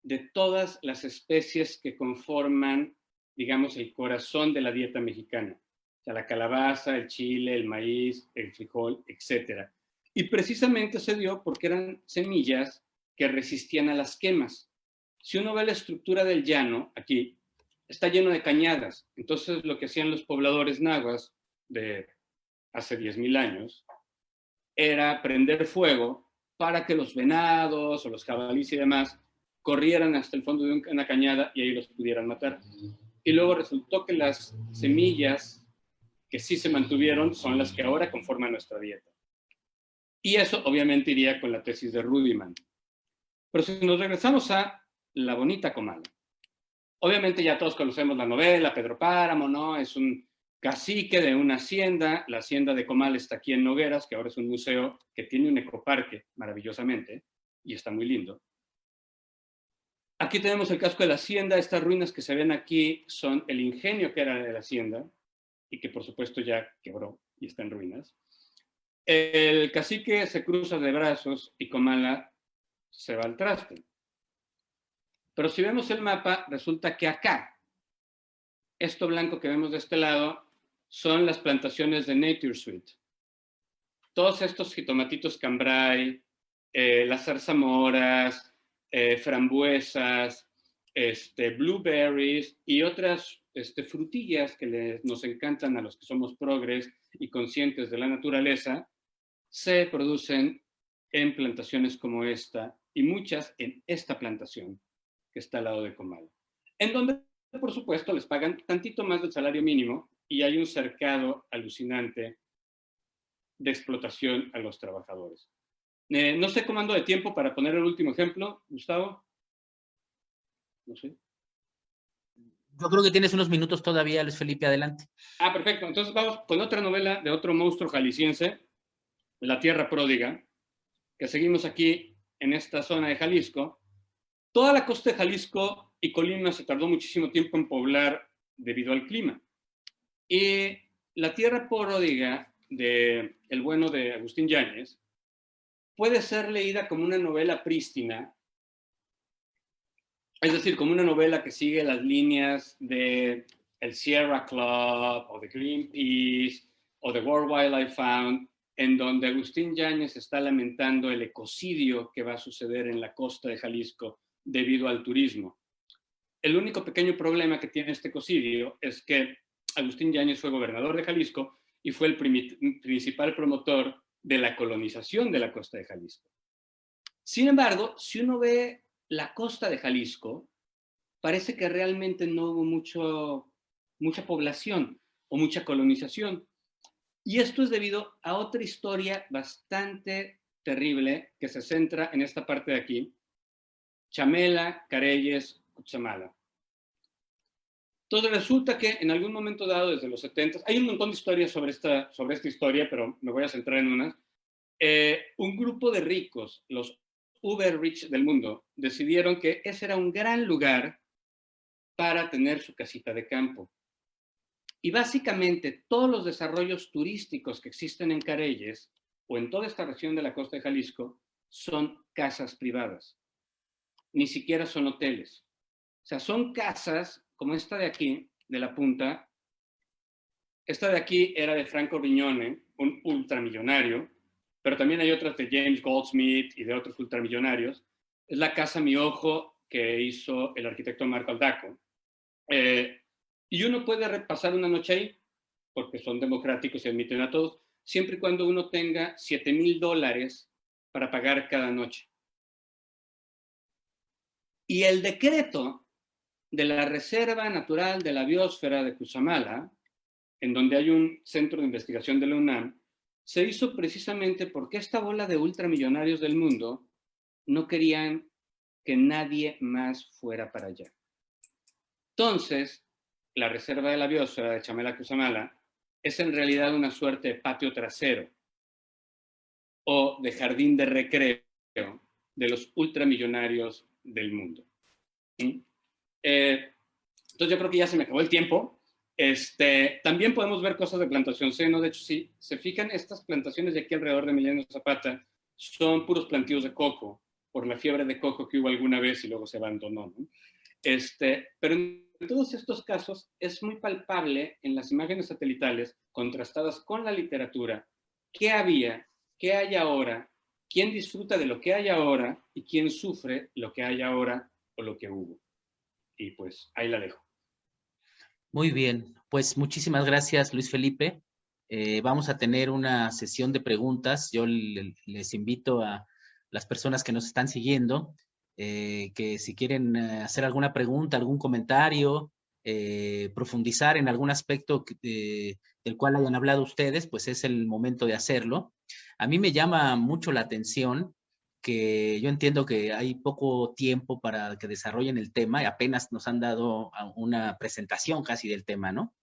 de todas las especies que conforman, digamos, el corazón de la dieta mexicana. O sea, la calabaza, el chile, el maíz, el frijol, etc. Y precisamente se dio porque eran semillas que resistían a las quemas. Si uno ve la estructura del llano, aquí, está lleno de cañadas. Entonces, lo que hacían los pobladores nahuas de hace 10,000 años, era prender fuego para que los venados o los jabalíes y demás corrieran hasta el fondo de una cañada y ahí los pudieran matar. Y luego resultó que las semillas que sí se mantuvieron son las que ahora conforman nuestra dieta. Y eso obviamente iría con la tesis de Rudiman. Pero si nos regresamos a La bonita Comala, obviamente ya todos conocemos la novela, Pedro Páramo, ¿no? Es un cacique de una hacienda, la hacienda de Comala está aquí en Nogueras, que ahora es un museo que tiene un ecoparque maravillosamente, y está muy lindo. Aquí tenemos el casco de la hacienda, estas ruinas que se ven aquí son el ingenio que era de la hacienda, y que por supuesto ya quebró y está en ruinas. El cacique se cruza de brazos y Comala se va al traste. Pero si vemos el mapa, resulta que acá, esto blanco que vemos de este lado, son las plantaciones de Nature Sweet. Todos estos jitomatitos cambray, las zarzamoras, frambuesas, blueberries y otras frutillas que nos encantan a los que somos progres y conscientes de la naturaleza, se producen en plantaciones como esta y muchas en esta plantación que está al lado de Comala, en donde, por supuesto, les pagan tantito más del salario mínimo y hay un cercado alucinante de explotación a los trabajadores. No sé cómo ando de tiempo para poner el último ejemplo, Gustavo. No sé. Yo creo que tienes unos minutos todavía, Luis Felipe, adelante. Ah, perfecto. Entonces vamos con otra novela de otro monstruo jalisciense, La Tierra Pródiga, que seguimos aquí en esta zona de Jalisco. Toda la costa de Jalisco y Colima se tardó muchísimo tiempo en poblar debido al clima. Y La Tierra Pródiga, de El bueno de Agustín Yáñez, puede ser leída como una novela prístina, es decir, como una novela que sigue las líneas de el Sierra Club o de Greenpeace o de World Wildlife Fund, en donde Agustín Yáñez está lamentando el ecocidio que va a suceder en la costa de Jalisco debido al turismo. El único pequeño problema que tiene este ecocidio es que Agustín Yáñez fue gobernador de Jalisco y fue el principal promotor de la colonización de la costa de Jalisco. Sin embargo, si uno ve la costa de Jalisco, parece que realmente no hubo mucha población o mucha colonización. Y esto es debido a otra historia bastante terrible que se centra en esta parte de aquí, Chamela, Careyes, Cutzamala. Entonces resulta que en algún momento dado, desde los 70, hay un montón de historias sobre esta historia, pero me voy a centrar en unas. Un grupo de ricos, los uber rich del mundo, decidieron que ese era un gran lugar para tener su casita de campo. Y básicamente todos los desarrollos turísticos que existen en Careyes o en toda esta región de la costa de Jalisco son casas privadas. Ni siquiera son hoteles. O sea, son casas como esta de aquí, de la punta. Esta de aquí era de Franco Viñone, un ultramillonario, pero también hay otras de James Goldsmith y de otros ultramillonarios. Es la Casa Mi Ojo que hizo el arquitecto Marco Aldaco. Y uno puede repasar una noche ahí, porque son democráticos y admiten a todos, siempre y cuando uno tenga $7,000 para pagar cada noche. Y el decreto de la Reserva Natural de la Biosfera de Cutzamala, en donde hay un centro de investigación de la UNAM, se hizo precisamente porque esta bola de ultramillonarios del mundo no querían que nadie más fuera para allá. Entonces, la Reserva de la Biosfera de Chamela-Cutzamala es en realidad una suerte de patio trasero o de jardín de recreo de los ultramillonarios del mundo. Entonces yo creo que ya se me acabó el tiempo. También podemos ver cosas de plantación seno. De hecho, si se fijan, estas plantaciones de aquí alrededor de Emiliano Zapata son puros plantíos de coco, por la fiebre de coco que hubo alguna vez y luego se abandonó, ¿no? Pero en todos estos casos es muy palpable en las imágenes satelitales contrastadas con la literatura qué había, qué hay ahora, quién disfruta de lo que hay ahora y quién sufre lo que hay ahora o lo que hubo. Y pues ahí la dejo. Muy bien, pues muchísimas gracias, Luis Felipe. Vamos a tener una sesión de preguntas. Yo les invito a las personas que nos están siguiendo que si quieren hacer alguna pregunta, algún comentario, profundizar en algún aspecto del cual hayan hablado ustedes, pues es el momento de hacerlo. A mí me llama mucho la atención que yo entiendo que hay poco tiempo para que desarrollen el tema y apenas nos han dado una presentación casi del tema, ¿no?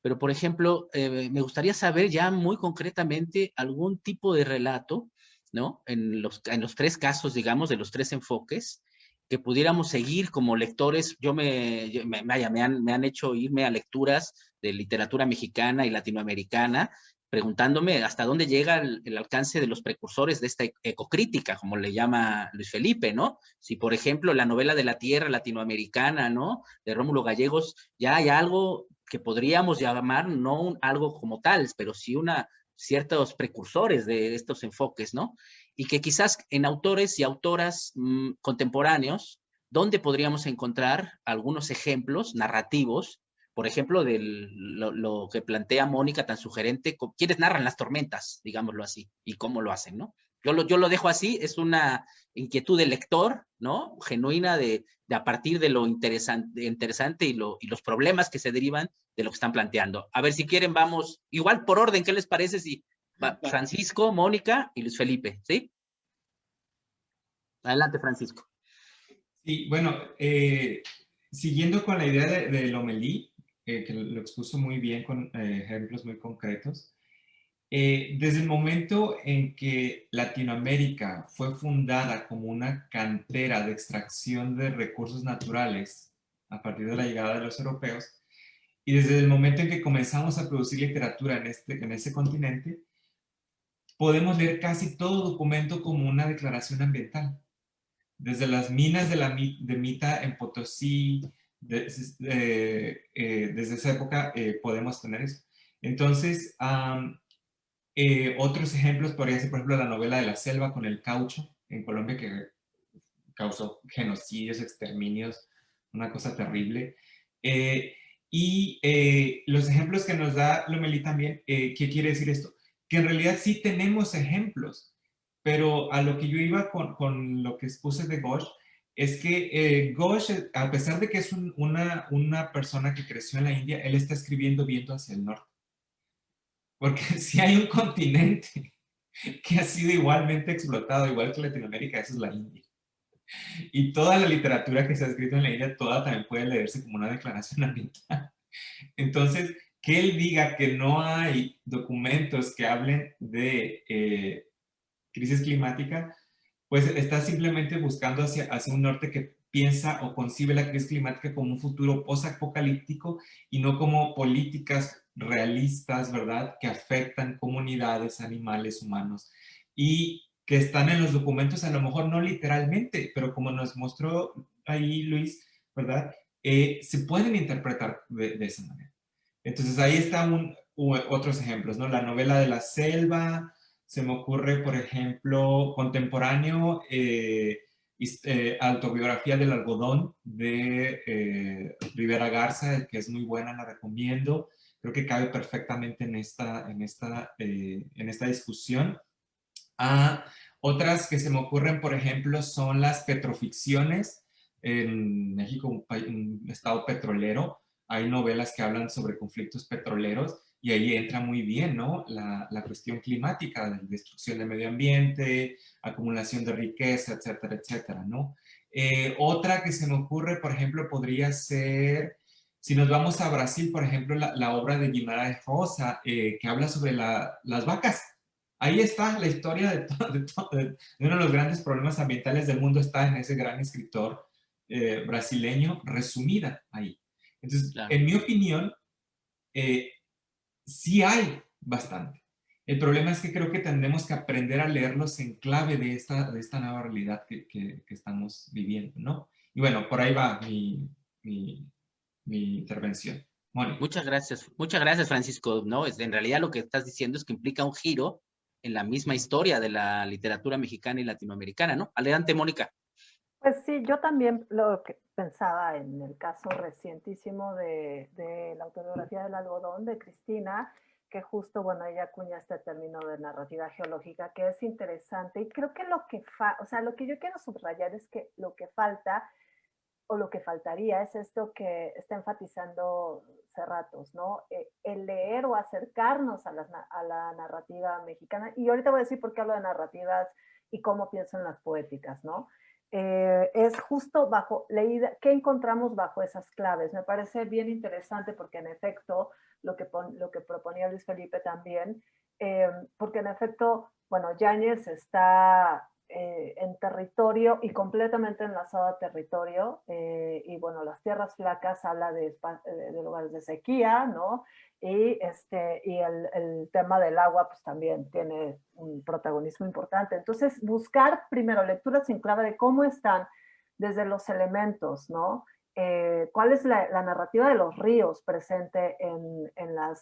Pero, por ejemplo, me gustaría saber ya muy concretamente algún tipo de relato, ¿no? En los tres casos, digamos, de los tres enfoques, que pudiéramos seguir como lectores. Vaya, me han hecho irme a lecturas de literatura mexicana y latinoamericana, preguntándome hasta dónde llega el alcance de los precursores de esta ecocrítica, como le llama Luis Felipe, ¿no? Si, por ejemplo, la novela de la tierra latinoamericana, ¿no? De Rómulo Gallegos, ya hay algo que podríamos llamar, no algo como tal, pero sí ciertos precursores de estos enfoques, ¿no? Y que quizás en autores y autoras contemporáneos, ¿dónde podríamos encontrar algunos ejemplos narrativos? Por ejemplo, de lo que plantea Mónica tan sugerente, quienes narran las tormentas, digámoslo así, y cómo lo hacen, ¿no? Yo lo dejo así, es una inquietud del lector, ¿no? Genuina de a partir de lo interesante y los problemas que se derivan de lo que están planteando. A ver, si quieren, vamos, igual por orden, ¿qué les parece si Francisco, Mónica y Luis Felipe, ¿sí? Adelante, Francisco. Sí, bueno, siguiendo con la idea de Lomelí, que lo expuso muy bien con ejemplos muy concretos, desde el momento en que Latinoamérica fue fundada como una cantera de extracción de recursos naturales a partir de la llegada de los europeos, y desde el momento en que comenzamos a producir literatura en ese continente, podemos leer casi todo documento como una declaración ambiental. Desde las minas de Mita en Potosí, desde esa época podemos tener eso. Entonces, otros ejemplos podría ser, por ejemplo, la novela de la selva con el caucho en Colombia, que causó genocidios, exterminios, una cosa terrible. Los ejemplos que nos da Lomelí también, ¿qué quiere decir esto? Que en realidad sí tenemos ejemplos, pero a lo que yo iba con lo que expuse de Ghosh, es que Ghosh, a pesar de que es una persona que creció en la India, él está escribiendo viendo hacia el norte. Porque si hay un continente que ha sido igualmente explotado, igual que Latinoamérica, eso es la India. Y toda la literatura que se ha escrito en la India, toda también puede leerse como una declaración ambiental. Entonces, que él diga que no hay documentos que hablen de crisis climática, pues está simplemente buscando hacia un norte que piensa o concibe la crisis climática como un futuro post-apocalíptico y no como políticas realistas, ¿verdad?, que afectan comunidades, animales, humanos, y que están en los documentos, a lo mejor no literalmente, pero como nos mostró ahí Luis, ¿verdad?, se pueden interpretar de esa manera. Entonces ahí están otros ejemplos, ¿no? La novela de la selva, se me ocurre, por ejemplo, contemporáneo, autobiografía del algodón de Rivera Garza, que es muy buena, la recomiendo. Creo que cabe perfectamente en esta discusión. Otras que se me ocurren, por ejemplo, son las petroficciones. En México, un estado petrolero, hay novelas que hablan sobre conflictos petroleros y ahí entra muy bien, ¿no? La cuestión climática, de destrucción del medio ambiente, acumulación de riqueza, etcétera, etcétera, ¿no? Otra que se me ocurre, por ejemplo, podría ser, si nos vamos a Brasil, por ejemplo, la obra de Guimarães Rosa, que habla sobre las vacas. Ahí está la historia de uno de los grandes problemas ambientales del mundo, está en ese gran escritor brasileño, resumida ahí. Entonces, Claro. en mi opinión, sí hay bastante. El problema es que creo que tendremos que aprender a leerlos en clave de esta nueva realidad que estamos viviendo, ¿no? Y bueno, por ahí va mi intervención. Mónica. Muchas gracias, Francisco. No, en realidad lo que estás diciendo es que implica un giro en la misma historia de la literatura mexicana y latinoamericana, ¿no? Adelante, Mónica. Pues sí, yo también lo que pensaba en el caso recientísimo de la autobiografía del algodón de Cristina, que justo, bueno, ella acuña este término de narrativa geológica que es interesante y creo que lo que yo quiero subrayar es que lo que falta o lo que faltaría es esto que está enfatizando Serratos, ¿no? El leer o acercarnos a la narrativa mexicana. Y ahorita voy a decir por qué hablo de narrativas y cómo pienso en las poéticas, ¿no? Es justo bajo leída, ¿qué encontramos bajo esas claves? Me parece bien interesante porque en efecto, lo que proponía Luis Felipe también, porque en efecto, bueno, Yáñez está en territorio y completamente enlazado a territorio, y bueno, las tierras flacas habla de lugares de sequía, ¿no? Y el tema del agua pues también tiene un protagonismo importante. Entonces, buscar primero lecturas en clave de cómo están desde los elementos, ¿no? ¿Cuál es la narrativa de los ríos presente en la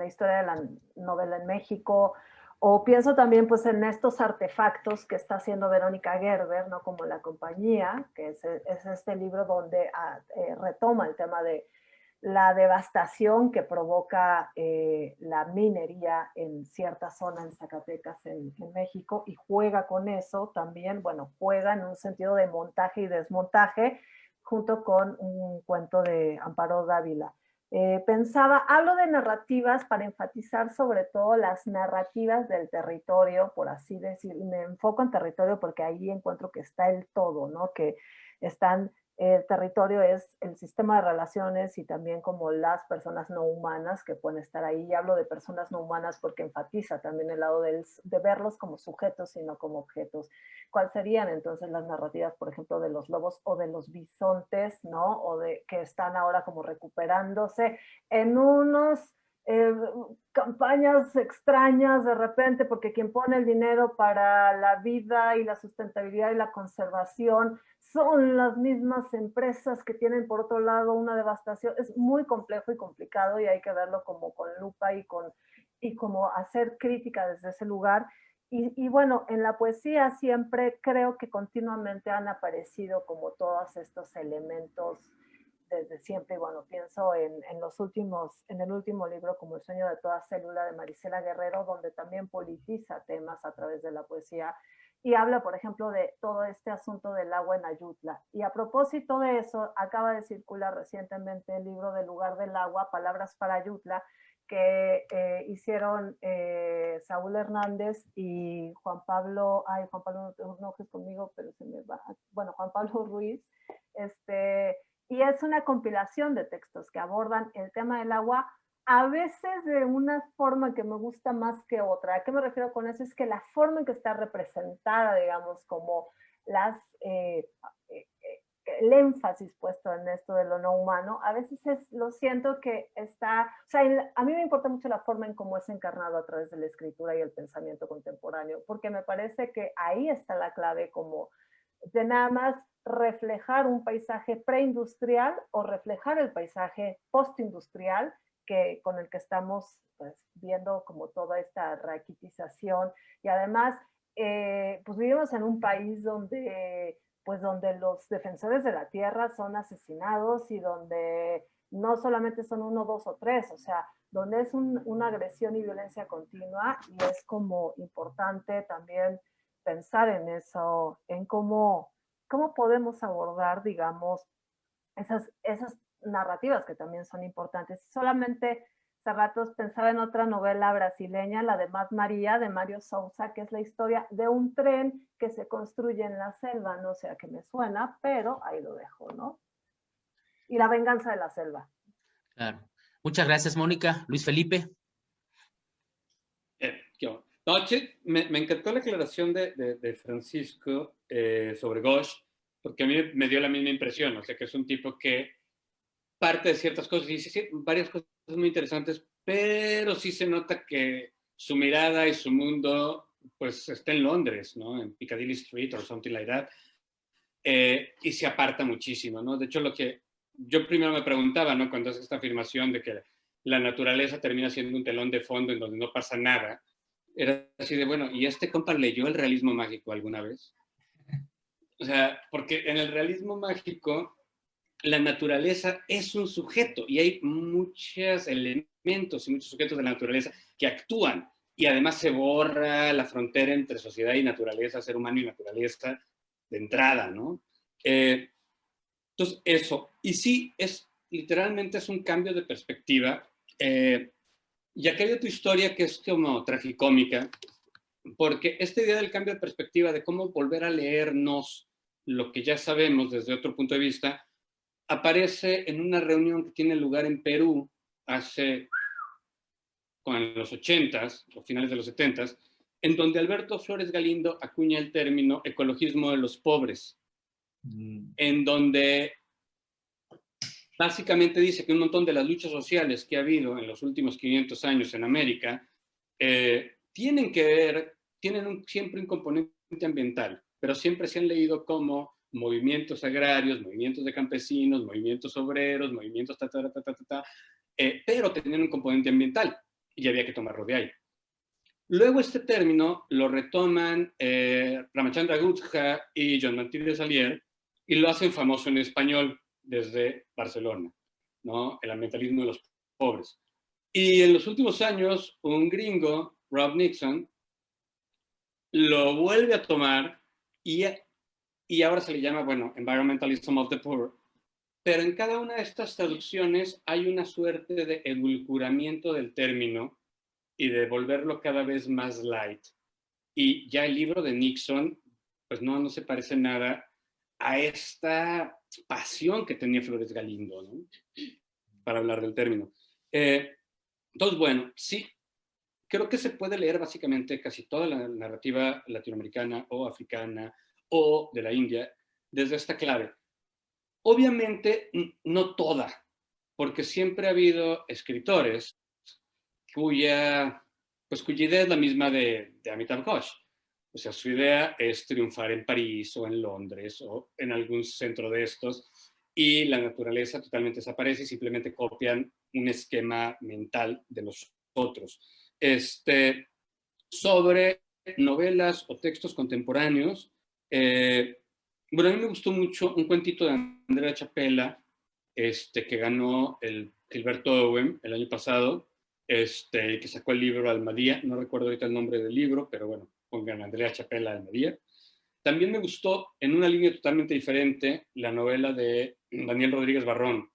historia de la novela en México? O pienso también pues en estos artefactos que está haciendo Verónica Gerber, ¿no? Como La Compañía, que es este libro donde retoma el tema de la devastación que provoca la minería en cierta zona en Zacatecas, en México, y juega con eso también, bueno, juega en un sentido de montaje y desmontaje, junto con un cuento de Amparo Dávila. Hablo de narrativas para enfatizar sobre todo las narrativas del territorio, por así decir, me enfoco en territorio porque ahí encuentro que está el todo, ¿no? Que están, el territorio es el sistema de relaciones y también como las personas no humanas que pueden estar ahí. Y hablo de personas no humanas porque enfatiza también el lado de verlos como sujetos y no como objetos. ¿Cuáles serían entonces las narrativas, por ejemplo, de los lobos o de los bisontes, ¿no? O de que están ahora como recuperándose en unos campañas extrañas de repente, porque quien pone el dinero para la vida y la sustentabilidad y la conservación son las mismas empresas que tienen por otro lado una devastación. Es muy complejo y complicado y hay que verlo como con lupa y como hacer crítica desde ese lugar. Y bueno, en la poesía siempre creo que continuamente han aparecido como todos estos elementos desde siempre. Y bueno, pienso en el último libro, como El sueño de toda célula, de Marisela Guerrero, donde también politiza temas a través de la poesía y habla, por ejemplo, de todo este asunto del agua en Ayutla. Y a propósito de eso, acaba de circular recientemente el libro del lugar del agua, Palabras para Ayutla, que hicieron Saúl Hernández y Juan Pablo, no te enojes conmigo, pero se me va, bueno, Juan Pablo Ruiz, y es una compilación de textos que abordan el tema del agua, a veces de una forma que me gusta más que otra. ¿A qué me refiero con eso? Es que la forma en que está representada, digamos, como el énfasis puesto en esto de lo no humano, a veces lo siento que está, o sea, a mí me importa mucho la forma en cómo es encarnado a través de la escritura y el pensamiento contemporáneo, porque me parece que ahí está la clave como de nada más reflejar un paisaje preindustrial o reflejar el paisaje postindustrial con el que estamos pues, viendo como toda esta raquitización. Y además, pues vivimos en un país donde los defensores de la tierra son asesinados y donde no solamente son uno, dos o tres, o sea, donde es una agresión y violencia continua, y es como importante también pensar en eso, en cómo podemos abordar, digamos, esas narrativas que también son importantes. Solamente hace ratos pensaba en otra novela brasileña, la de Mad María, de Mario Sousa, que es la historia de un tren que se construye en la selva, no sé a qué me suena, pero ahí lo dejo, ¿no? Y La venganza de la selva. Claro. Muchas gracias, Mónica. Luis Felipe. No, me encantó la aclaración de Francisco sobre Ghosh, porque a mí me dio la misma impresión, o sea, que es un tipo que parte de ciertas cosas y dice varias cosas muy interesantes, pero sí se nota que su mirada y su mundo pues está en Londres, ¿no? En Piccadilly Street o something like that, y se aparta muchísimo, ¿no? De hecho, lo que yo primero me preguntaba, ¿no? Cuando hace esta afirmación de que la naturaleza termina siendo un telón de fondo en donde no pasa nada, era así de, bueno, ¿y este compa leyó el realismo mágico alguna vez? O sea, porque en el realismo mágico la naturaleza es un sujeto y hay muchos elementos y muchos sujetos de la naturaleza que actúan y además se borra la frontera entre sociedad y naturaleza, ser humano y naturaleza, de entrada, ¿no? Entonces, eso. Y sí, literalmente es un cambio de perspectiva. Y aquí hay otra historia que es como tragicómica, porque esta idea del cambio de perspectiva, de cómo volver a leernos lo que ya sabemos desde otro punto de vista, aparece en una reunión que tiene lugar en Perú en los 80s o finales de los 70s, en donde Alberto Flores Galindo acuña el término ecologismo de los pobres, en donde básicamente dice que un montón de las luchas sociales que ha habido en los últimos 500 años en América tienen siempre un componente ambiental, pero siempre se han leído como movimientos agrarios, movimientos de campesinos, movimientos obreros, movimientos pero tenían un componente ambiental y había que tomarlo de ahí. Luego este término lo retoman Ramachandra Gupta y John Martínez Salier y lo hacen famoso en español desde Barcelona, ¿no? El ambientalismo de los pobres. Y en los últimos años, un gringo, Rob Nixon, lo vuelve a tomar y ahora se le llama, bueno, Environmentalism of the Poor. Pero en cada una de estas traducciones hay una suerte de edulcoramiento del término y de volverlo cada vez más light. Y ya el libro de Nixon, pues no se parece nada a esta pasión que tenía Flores Galindo, ¿no? Para hablar del término. Entonces, bueno, sí, creo que se puede leer básicamente casi toda la narrativa latinoamericana o africana o de la India desde esta clave. Obviamente, no toda, porque siempre ha habido escritores cuya idea es la misma de Amitav Ghosh. O sea, su idea es triunfar en París o en Londres o en algún centro de estos y la naturaleza totalmente desaparece y simplemente copian un esquema mental de los otros. Sobre novelas o textos contemporáneos, bueno, a mí me gustó mucho un cuentito de Andrea Chapela, que ganó el Gilberto Owen el año pasado, que sacó el libro Almadía, no recuerdo ahorita el nombre del libro, pero bueno, pongan Andrea Chapela Almadía. También me gustó, en una línea totalmente diferente, la novela de Daniel Rodríguez Barrón,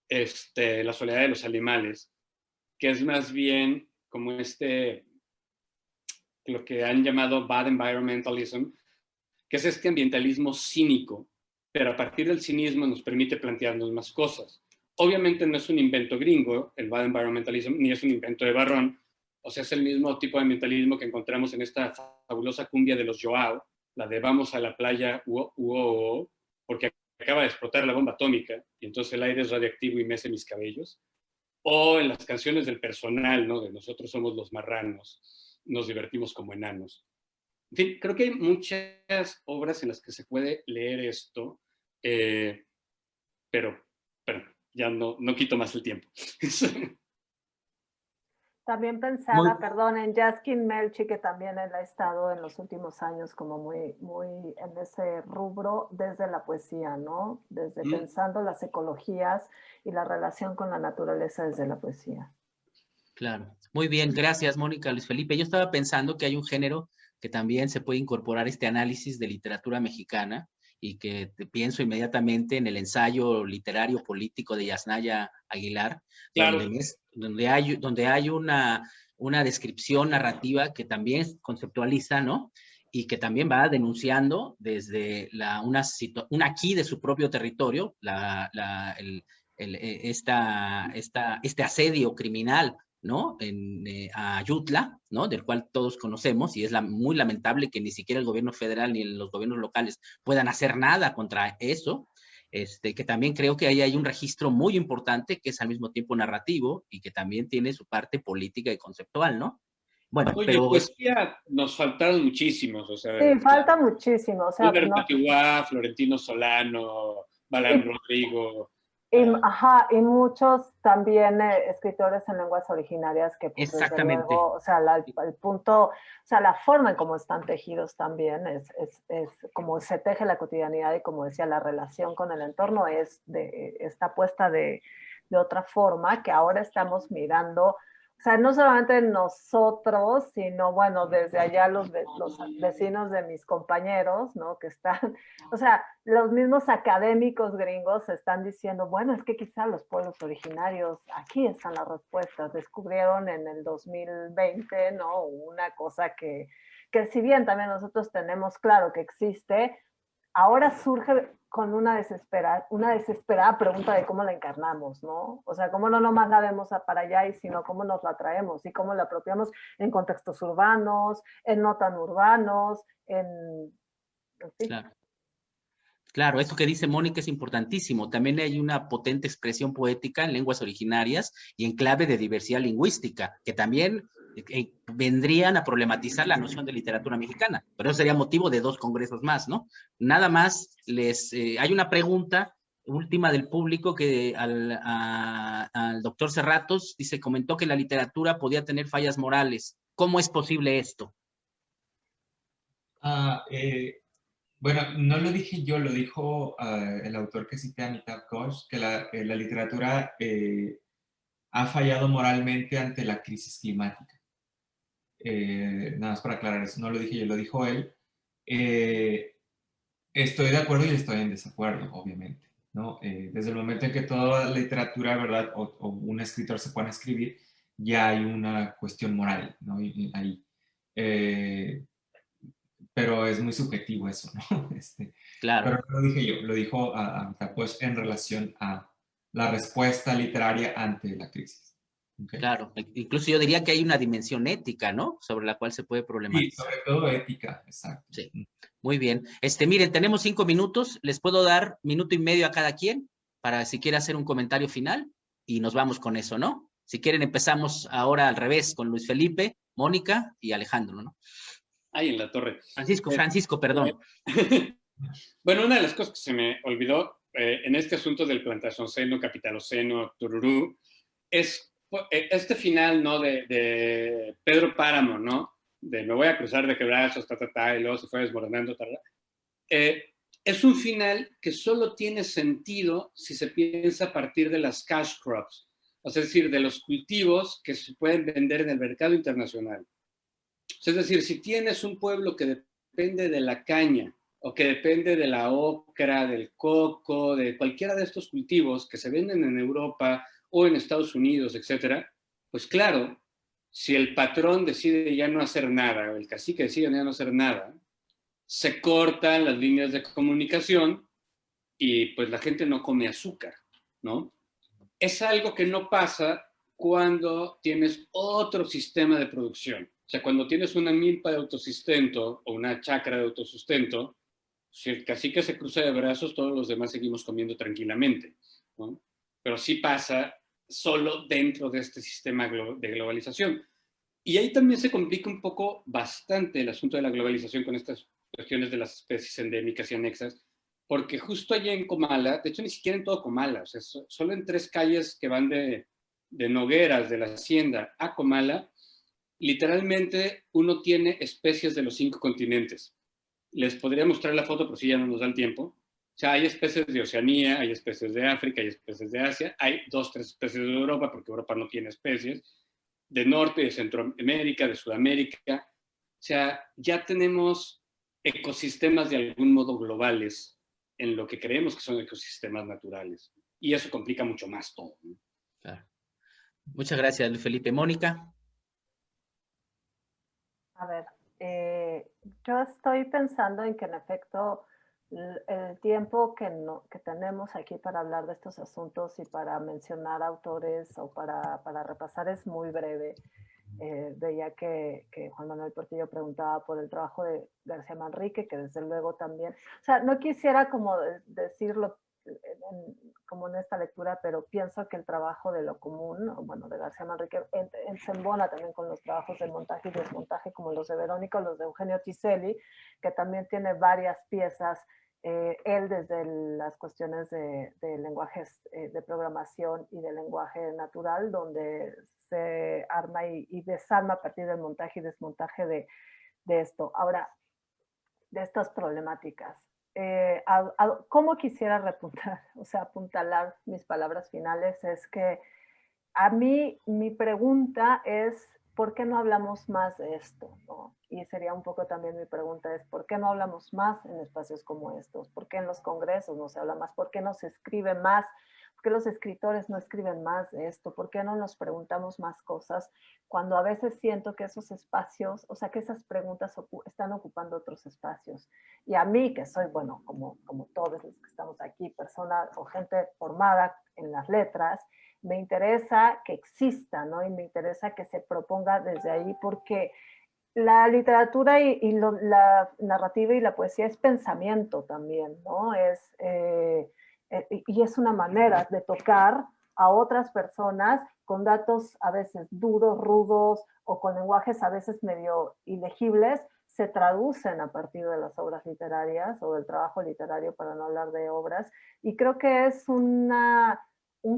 La soledad de los animales, que es más bien como lo que han llamado bad environmentalism, que es este ambientalismo cínico, pero a partir del cinismo nos permite plantearnos más cosas. Obviamente no es un invento gringo, el bad environmentalism, ni es un invento de Barrón, o sea, es el mismo tipo de ambientalismo que encontramos en esta fabulosa cumbia de los Joao, la de vamos a la playa, porque acaba de explotar la bomba atómica, y entonces el aire es radiactivo y mece mis cabellos, o en las canciones del personal, ¿no? De nosotros somos los marranos, nos divertimos como enanos. En fin, creo que hay muchas obras en las que se puede leer esto, pero ya no quito más el tiempo. También pensaba, perdón, en Jaskin Melchi, que también él ha estado en los últimos años como muy en ese rubro desde la poesía, ¿no? Desde pensando las ecologías y la relación con la naturaleza desde la poesía. Claro. Muy bien, gracias, Mónica, Luis Felipe. Yo estaba pensando que hay un género que también se puede incorporar este análisis de literatura mexicana y que pienso inmediatamente en el ensayo literario político de Yasnaya Aguilar, claro. donde hay una descripción narrativa que también conceptualiza, ¿no? Y que también va denunciando desde un aquí de su propio territorio, este asedio criminal, ¿no? A Ayutla, ¿no? Del cual todos conocemos, y es muy lamentable que ni siquiera el gobierno federal ni los gobiernos locales puedan hacer nada contra eso. Que también creo que ahí hay un registro muy importante que es al mismo tiempo narrativo y que también tiene su parte política y conceptual, ¿no? Bueno, oye, pero poesía nos faltaron muchísimos, o sea. Sí, falta muchísimo, o sea. Florentino Solano, Balán Rodrigo. Y muchos también escritores en lenguas originarias que pues, desde luego, o sea, el punto, o sea, la forma en cómo están tejidos también es como se teje la cotidianidad y como decía, la relación con el entorno está puesta de otra forma que ahora estamos mirando O sea, no solamente nosotros, sino, bueno, desde allá los vecinos de mis compañeros, ¿no? Que están, o sea, los mismos académicos gringos están diciendo, bueno, es que quizá los pueblos originarios, aquí están las respuestas, descubrieron en el 2020, ¿no? Una cosa que si bien también nosotros tenemos claro que existe, ahora surge con una desesperada pregunta de cómo la encarnamos, ¿no? O sea, cómo no nomás la vemos para allá, sino cómo nos la traemos y cómo la apropiamos en contextos urbanos, en no tan urbanos, en fin. Claro. Claro, esto que dice Mónica es importantísimo. También hay una potente expresión poética en lenguas originarias y en clave de diversidad lingüística, que también vendrían a problematizar la noción de literatura mexicana. Pero eso sería motivo de 2 congresos más, ¿no? Nada más, hay una pregunta última del público que al doctor Serratos dice, comentó que la literatura podía tener fallas morales. ¿Cómo es posible esto? Bueno, no lo dije yo, lo dijo el autor que cité, Amitav Ghosh, que la literatura ha fallado moralmente ante la crisis climática. Nada más para aclarar eso, no lo dije yo, lo dijo él. Estoy de acuerdo y estoy en desacuerdo, obviamente, ¿no? Desde el momento en que toda la literatura, ¿verdad? O un escritor se pone a escribir, ya hay una cuestión moral, ¿no? Ahí. Pero es muy subjetivo eso, ¿no? Claro. Pero no lo dije yo, lo dijo Amitav Ghosh en relación a la respuesta literaria ante la crisis. ¿Okay? Claro, incluso yo diría que hay una dimensión ética, ¿no? Sobre la cual se puede Sí, problematizar. sobre todo ética, exacto. Sí, muy bien. Miren, tenemos 5 minutos, les puedo dar 1 minuto y medio a cada quien para si quiere hacer un comentario final y nos vamos con eso, ¿no? Si quieren empezamos ahora al revés con Luis Felipe, Mónica y Alejandro, ¿no? Ahí en la torre. Francisco, perdón. Bueno, una de las cosas que se me olvidó en este asunto del Plantazoceno, Capitaloceno, tururú, es este final, ¿no? De Pedro Páramo, ¿no? De me voy a cruzar de quebrazos, y luego se fue desmoronando, es un final que solo tiene sentido si se piensa a partir de las cash crops, es decir, de los cultivos que se pueden vender en el mercado internacional. Es decir, si tienes un pueblo que depende de la caña o que depende de la ocra, del coco, de cualquiera de estos cultivos que se venden en Europa o en Estados Unidos, etcétera, pues claro, si el patrón decide ya no hacer nada, o el cacique decide ya no hacer nada, se cortan las líneas de comunicación y pues la gente no come azúcar, ¿no? Es algo que no pasa cuando tienes otro sistema de producción. O sea, cuando tienes una milpa de autosustento o una chacra de autosustento, si el cacique se cruza de brazos, todos los demás seguimos comiendo tranquilamente, ¿no? Pero sí pasa solo dentro de este sistema de globalización. Y ahí también se complica un poco bastante el asunto de la globalización con estas cuestiones de las especies endémicas y anexas, porque justo allí en Comala, de hecho ni siquiera en todo Comala, o sea, solo en 3 calles que van de Nogueras, de la hacienda a Comala, literalmente uno tiene especies de los 5 continentes. Les podría mostrar la foto, pero sí ya no nos da el tiempo. O sea, hay especies de Oceanía, hay especies de África, hay especies de Asia, hay 2, 3 especies de Europa, porque Europa no tiene especies, de Norte, de Centroamérica, de Sudamérica. O sea, ya tenemos ecosistemas de algún modo globales en lo que creemos que son ecosistemas naturales. Y eso complica mucho más todo, ¿no? Claro. Muchas gracias, Luis Felipe. Mónica. A ver, yo estoy pensando en que en efecto el tiempo que tenemos aquí para hablar de estos asuntos y para mencionar autores o para repasar es muy breve. Veía que Juan Manuel Portillo preguntaba por el trabajo de García Manrique, que desde luego también, o sea, no quisiera como decirlo como en esta lectura, pero pienso que el trabajo de lo común, bueno, de García Manrique, se embona también con los trabajos de montaje y desmontaje, como los de Verónica o los de Eugenio Tiselli, que también tiene varias piezas, él desde las cuestiones de lenguajes de programación y de lenguaje natural, donde se arma y desarma a partir del montaje y desmontaje de esto. Ahora, de estas problemáticas. ¿Cómo quisiera repuntar, o sea, apuntalar mis palabras finales? Es que a mí mi pregunta es, ¿por qué no hablamos más de esto? ¿No? Y sería un poco también mi pregunta es, ¿por qué no hablamos más en espacios como estos? ¿Por qué en los congresos no se habla más? ¿Por qué no se escribe más? ¿Por qué los escritores no escriben más de esto? ¿Por qué no nos preguntamos más cosas? Cuando a veces siento que esos espacios, o sea, que esas preguntas están ocupando otros espacios. Y a mí, que soy, bueno, como todos los que estamos aquí, personas o gente formada en las letras, me interesa que exista, ¿no? Y me interesa que se proponga desde ahí, porque la literatura la narrativa y la poesía es pensamiento también, ¿no? Y es una manera de tocar a otras personas con datos a veces duros, rudos, o con lenguajes a veces medio ilegibles, se traducen a partir de las obras literarias o del trabajo literario, para no hablar de obras, y creo que es un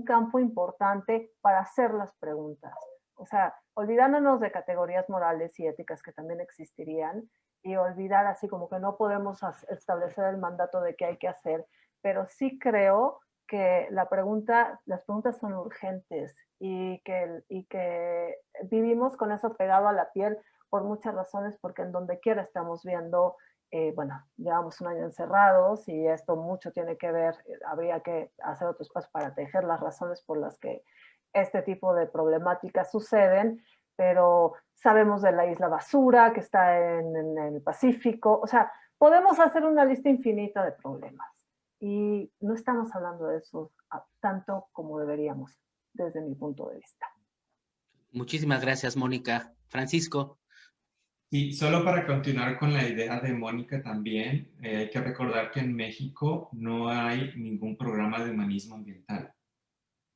campo importante para hacer las preguntas. O sea, olvidándonos de categorías morales y éticas que también existirían, y olvidar así como que no podemos establecer el mandato de qué hay que hacer, pero sí creo que las preguntas son urgentes y que vivimos con eso pegado a la piel por muchas razones, porque en donde quiera estamos viendo, bueno, llevamos un año encerrados y esto mucho tiene que ver, habría que hacer otro espacio para tejer las razones por las que este tipo de problemáticas suceden, pero sabemos de la isla basura que está en el Pacífico, o sea, podemos hacer una lista infinita de problemas y no estamos hablando de eso tanto como deberíamos, desde mi punto de vista. Muchísimas gracias, Mónica. Francisco. Y solo para continuar con la idea de Mónica también, hay que recordar que en México no hay ningún programa de humanismo ambiental,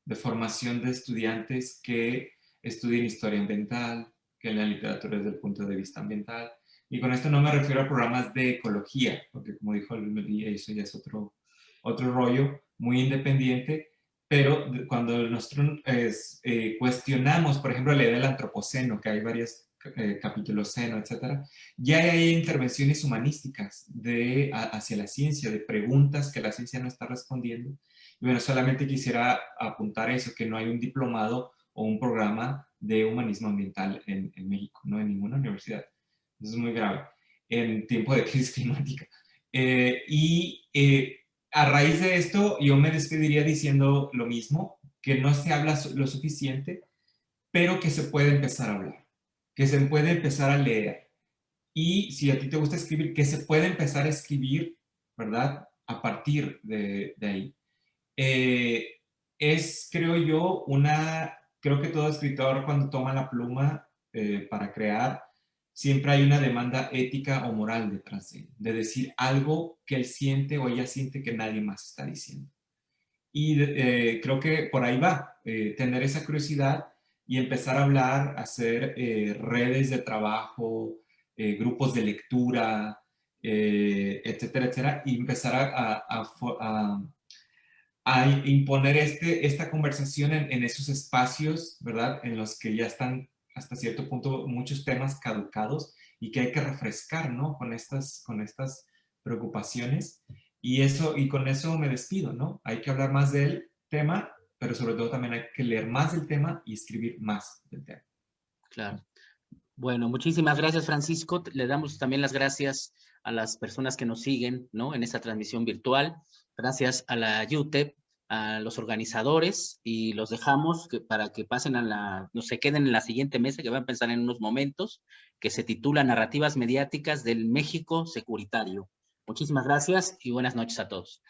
de formación de estudiantes que estudien historia ambiental, que lean literatura desde el punto de vista ambiental. Y con esto no me refiero a programas de ecología, porque como dijo Luis, eso ya es otro rollo muy independiente, pero cuando nosotros cuestionamos, por ejemplo, la idea del antropoceno, que hay varios capítulos seno, etcétera, ya hay intervenciones humanísticas hacia la ciencia, de preguntas que la ciencia no está respondiendo. Y bueno, solamente quisiera apuntar eso, que no hay un diplomado o un programa de humanismo ambiental en México, no en ninguna universidad. Eso es muy grave en tiempo de crisis climática. A raíz de esto, yo me despediría diciendo lo mismo, que no se habla lo suficiente, pero que se puede empezar a hablar, que se puede empezar a leer. Y si a ti te gusta escribir, que se puede empezar a escribir, ¿verdad? A partir de ahí. Creo yo, creo que todo escritor cuando toma la pluma para crear, siempre hay una demanda ética o moral detrás de decir algo que él siente o ella siente que nadie más está diciendo. Y creo que por ahí va, tener esa curiosidad y empezar a hablar, hacer redes de trabajo, grupos de lectura, etcétera, etcétera, y empezar a imponer esta conversación en esos espacios, ¿verdad? En los que ya están hasta cierto punto muchos temas caducados y que hay que refrescar, ¿no? Con estas preocupaciones. Y con eso me despido, ¿no? Hay que hablar más del tema, pero sobre todo también hay que leer más del tema y escribir más del tema. Claro. Bueno, muchísimas gracias, Francisco. Le damos también las gracias a las personas que nos siguen, ¿no? En esta transmisión virtual. Gracias a la UTEP, a los organizadores, y los dejamos para que pasen no se queden en la siguiente mesa que va a empezar en unos momentos, que se titula Narrativas Mediáticas del México Securitario. Muchísimas gracias y buenas noches a todos.